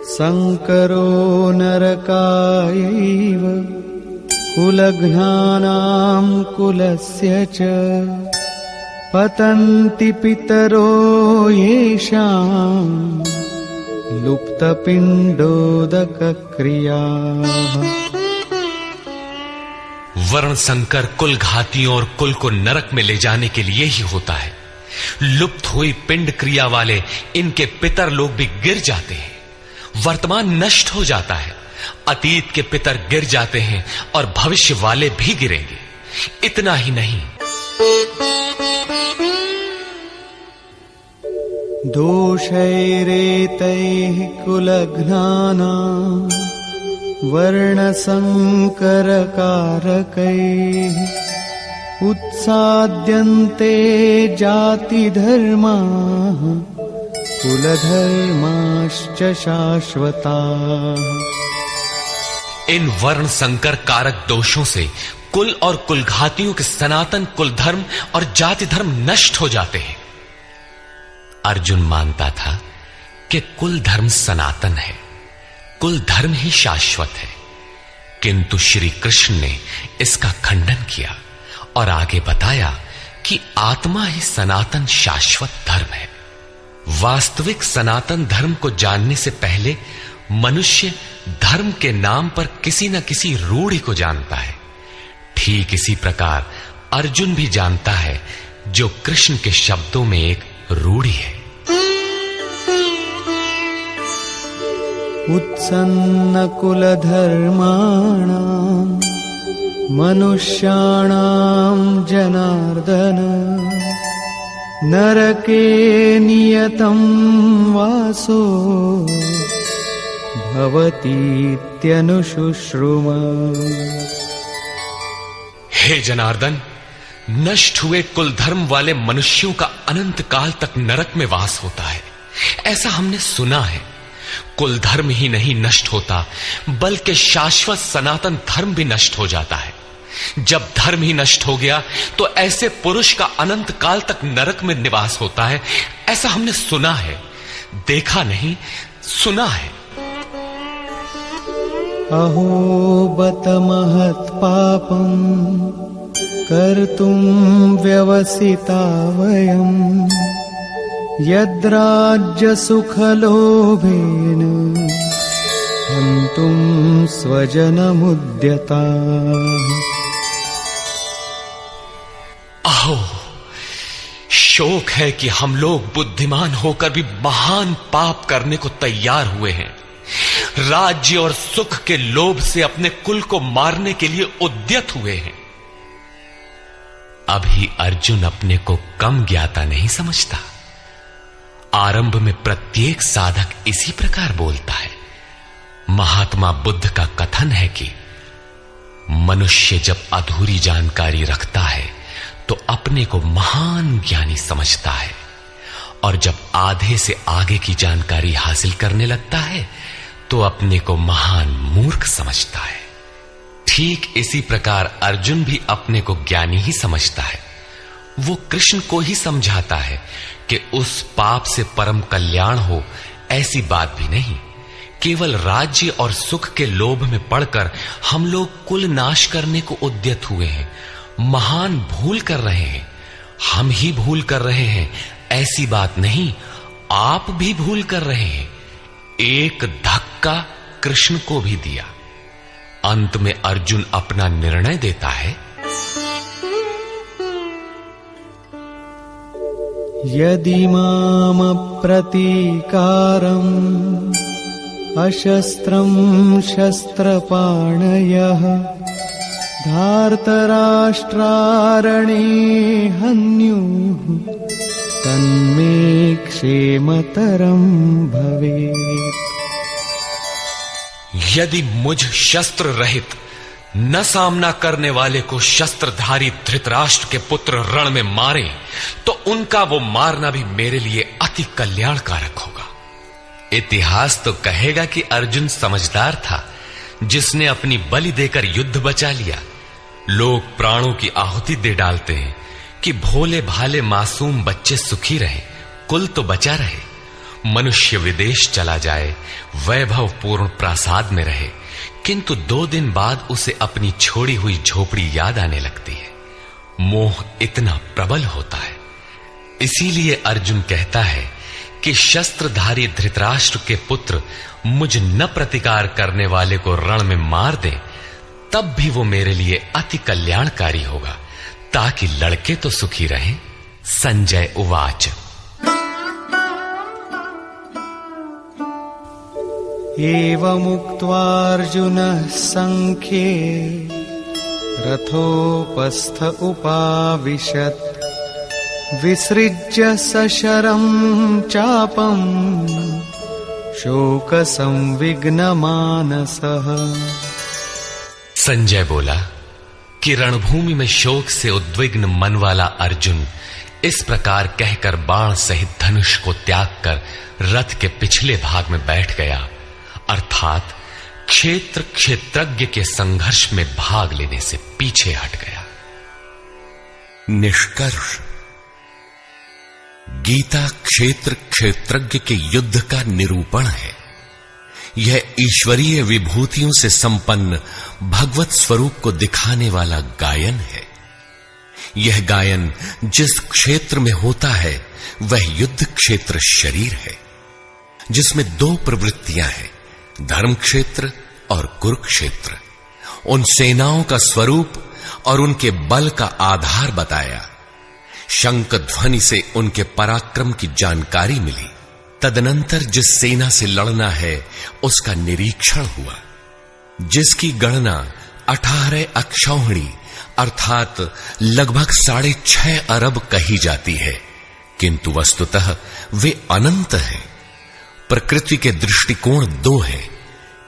संकरो नरकायैव कुलघ्नानां कुलस्य च पतन्ति पितरो येषां लुप्तपिण्डोदकक्रियाः। वर्ण संकर कुल घातियों और कुल को नरक में ले जाने के लिए ही होता है। लुप्त हुई पिंड क्रिया वाले इनके पितर लोग भी गिर जाते हैं। वर्तमान नष्ट हो जाता है, अतीत के पितर गिर जाते हैं और भविष्य वाले भी गिरेंगे। इतना ही नहीं, दोषैरेतैः कुलघ्नानां वर्णसंकरकारकैः उत्साद्यन्ते जातिधर्माः कुलधर्माश्च शाश्वताः। इन वर्ण संकर कारक दोषों से कुल और कुलघातियों के सनातन कुल धर्म और जाति धर्म नष्ट हो जाते हैं। अर्जुन मानता था कि कुल धर्म सनातन है, कुल धर्म ही शाश्वत है, किंतु श्री कृष्ण ने इसका खंडन किया और आगे बताया कि आत्मा ही सनातन शाश्वत धर्म है। वास्तविक सनातन धर्म को जानने से पहले मनुष्य धर्म के नाम पर किसी न किसी रूढ़ि को जानता है। ठीक इसी प्रकार अर्जुन भी जानता है, जो कृष्ण के शब्दों में एक रूढ़ि है। उत्सन्न कुलधर्माणां मनुष्याणां जनार्दन नरके नियतं वासो भवतीत्यनुशुश्रुम। हे जनार्दन, नष्ट हुए कुल धर्म वाले मनुष्यों का अनंत काल तक नरक में वास होता है, ऐसा हमने सुना है। कुल धर्म ही नहीं नष्ट होता, बल्कि शाश्वत सनातन धर्म भी नष्ट हो जाता है। जब धर्म ही नष्ट हो गया तो ऐसे पुरुष का अनंत काल तक नरक में निवास होता है, ऐसा हमने सुना है, देखा नहीं, सुना है। अहो बत महत् पापम् कर्तुं व्यवसिता वयम् यद्राज्यसुखलोभेन हन्तुं स्वजनमुद्यताः। अहो, शोक है कि हम लोग बुद्धिमान होकर भी महान पाप करने को तैयार हुए हैं। राज्य और सुख के लोभ से अपने कुल को मारने के लिए उद्यत हुए हैं। अभी अर्जुन अपने को कम ज्ञाता नहीं समझता। आरंभ में प्रत्येक साधक इसी प्रकार बोलता है। महात्मा बुद्ध का कथन है कि मनुष्य जब अधूरी जानकारी रखता है तो अपने को महान ज्ञानी समझता है, और जब आधे से आगे की जानकारी हासिल करने लगता है तो अपने को महान मूर्ख समझता है। ठीक इसी प्रकार अर्जुन भी अपने को ज्ञानी ही समझता है। वो कृष्ण को ही समझाता है कि उस पाप से परम कल्याण हो ऐसी बात भी नहीं। केवल राज्य और सुख के लोभ में पड़कर हम लोग कुल नाश करने को उद्यत हुए हैं, महान भूल कर रहे हैं। हम ही भूल कर रहे हैं ऐसी बात नहीं, आप भी भूल कर रहे हैं। एक धक्का कृष्ण को भी दिया। अंत में अर्जुन अपना निर्णय देता है। यदि माम प्रतीकारम् अशस्त्रं शस्त्रपाणयः धार्तराष्ट्रारणे हन्युः तन्मे क्षेमतरं भवेत्। यदि मुझ शस्त्र रहित न सामना करने वाले को शस्त्रधारी धृतराष्ट्र के पुत्र रण में मारे तो उनका वो मारना भी मेरे लिए अति कल्याणकारक होगा। इतिहास तो कहेगा कि अर्जुन समझदार था, जिसने अपनी बलि देकर युद्ध बचा लिया। लोग प्राणों की आहुति दे डालते हैं कि भोले भाले मासूम बच्चे सुखी रहे, कुल तो बचा रहे। मनुष्य विदेश चला जाए, वैभव पूर्ण प्रासाद में रहे, किंतु 2 दिन बाद उसे अपनी छोड़ी हुई झोपड़ी याद आने लगती है। मोह इतना प्रबल होता है। इसीलिए अर्जुन कहता है कि शस्त्रधारी धृतराष्ट्र के पुत्र मुझ न प्रतिकार करने वाले को रण में मार दें, तब भी वो मेरे लिए अति कल्याणकारी होगा, ताकि लड़के तो सुखी रहें। संजय उवाच। एवमुक्त्वार्जुनः संख्ये रथोपस्थ उपाविशत् विसृज्य सशरं चापं शोकसंविघ्नमानसः। संजय बोला कि रणभूमि में शोक से उद्विग्न मन वाला अर्जुन इस प्रकार कहकर बाण सहित धनुष को त्याग कर रथ के पिछले भाग में बैठ गया, अर्थात क्षेत्र क्षेत्रज्ञ के संघर्ष में भाग लेने से पीछे हट गया। निष्कर्ष, गीता क्षेत्र क्षेत्रज्ञ के युद्ध का निरूपण है। यह ईश्वरीय विभूतियों से संपन्न भगवत स्वरूप को दिखाने वाला गायन है। यह गायन जिस क्षेत्र में होता है वह युद्ध क्षेत्र शरीर है, जिसमें 2 प्रवृत्तियां हैं, धर्म क्षेत्र और कुरुक्षेत्र। उन सेनाओं का स्वरूप और उनके बल का आधार बताया। शंख ध्वनि से उनके पराक्रम की जानकारी मिली। तदनंतर जिस सेना से लड़ना है उसका निरीक्षण हुआ, जिसकी गणना 18 अक्षौहिणी अर्थात लगभग 6.5 अरब कही जाती है, किंतु वस्तुतः वे अनंत हैं। प्रकृति के दृष्टिकोण 2 हैं,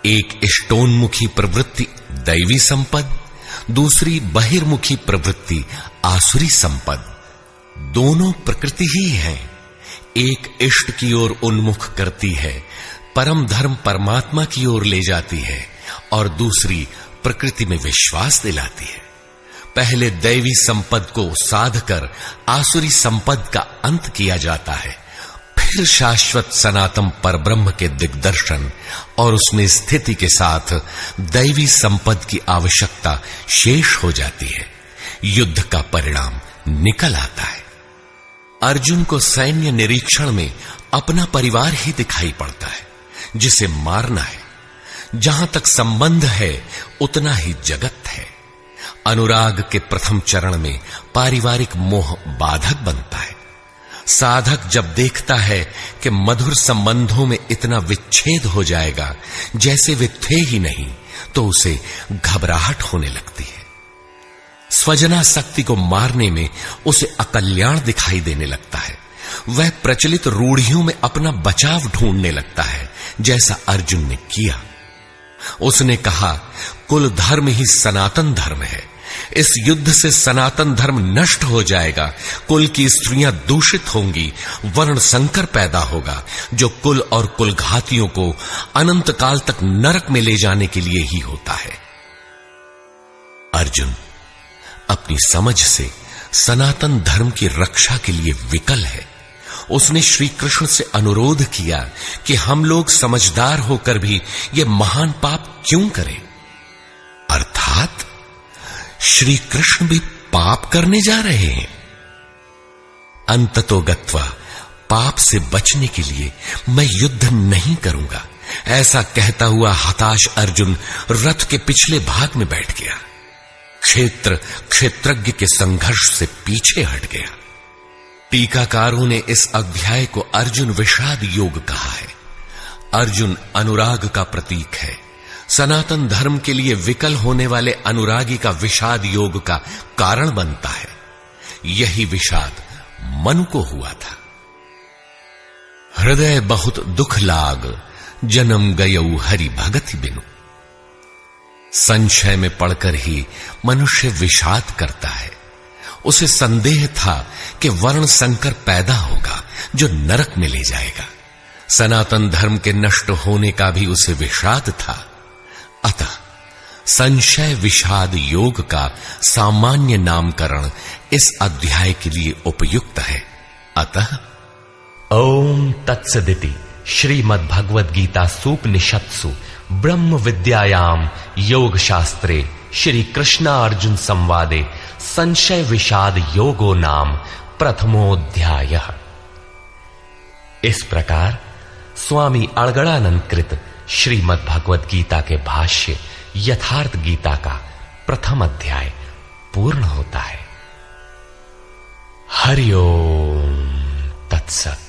एक इष्टोन्मुखी प्रवृत्ति दैवी संपद, दूसरी बहिर्मुखी प्रवृत्ति आसुरी संपद। दोनों प्रकृति ही हैं। एक इष्ट की ओर उन्मुख करती है, परम धर्म परमात्मा की ओर ले जाती है, और दूसरी प्रकृति में विश्वास दिलाती है। पहले दैवी संपद को साध कर आसुरी संपद का अंत किया जाता है, फिर शाश्वत सनातन परब्रह्म के दिग्दर्शन और उसमें स्थिति के साथ दैवी संपद की आवश्यकता शेष हो जाती है। युद्ध का परिणाम निकल आता है। अर्जुन को सैन्य निरीक्षण में अपना परिवार ही दिखाई पड़ता है, जिसे मारना है। जहां तक संबंध है उतना ही जगत है। अनुराग के प्रथम चरण में पारिवारिक मोह बाधक बनता है। साधक जब देखता है कि मधुर संबंधों में इतना विच्छेद हो जाएगा जैसे वे थे ही नहीं, तो उसे घबराहट होने लगती है। स्वजनासक्ति को मारने में उसे अकल्याण दिखाई देने लगता है। वह प्रचलित रूढ़ियों में अपना बचाव ढूंढने लगता है, जैसा अर्जुन ने किया। उसने कहा, कुल धर्म ही सनातन धर्म है। इस युद्ध से सनातन धर्म नष्ट हो जाएगा, कुल की स्त्रियां दूषित होंगी, वर्ण संकर पैदा होगा, जो कुल और कुलघातियों को अनंत काल तक नरक में ले जाने के लिए ही होता है। अर्जुन अपनी समझ से सनातन धर्म की रक्षा के लिए विकल है। उसने श्री कृष्ण से अनुरोध किया कि हम लोग समझदार होकर भी ये महान पाप क्यों करें। अर्थात श्री कृष्ण भी पाप करने जा रहे हैं। अंततो गत्वा पाप से बचने के लिए मैं युद्ध नहीं करूंगा, ऐसा कहता हुआ हताश अर्जुन रथ के पिछले भाग में बैठ गया। क्षेत्रज्ञ के संघर्ष से पीछे हट गया। टीकाकारों ने इस अध्याय को अर्जुन विषाद योग कहा है। अर्जुन अनुराग का प्रतीक है। सनातन धर्म के लिए विकल होने वाले अनुरागी का विषाद योग का कारण बनता है। यही विषाद मनु को हुआ था। हृदय बहुत दुख लाग, जन्म गयऊ हरि भगति बिनु। संशय में पड़कर ही मनुष्य विषाद करता है। उसे संदेह था कि वर्ण संकर पैदा होगा जो नरक में ले जाएगा। सनातन धर्म के नष्ट होने का भी उसे विषाद था। अतः संशय विषाद योग का सामान्य नामकरण इस अध्याय के लिए उपयुक्त है। अतः ओम तत्सदिति श्रीमद् भगवद गीता सूपनिषत्सु ब्रह्म विद्यायाम योग शास्त्रे श्री कृष्णार्जुन संवादे संशय विषाद योगो नाम प्रथमोऽध्यायः। इस प्रकार स्वामी अड़गड़ानंद कृत श्रीमद् भगवद गीता के भाष्य यथार्थ गीता का प्रथम अध्याय पूर्ण होता है। हरि ओम तत्सत।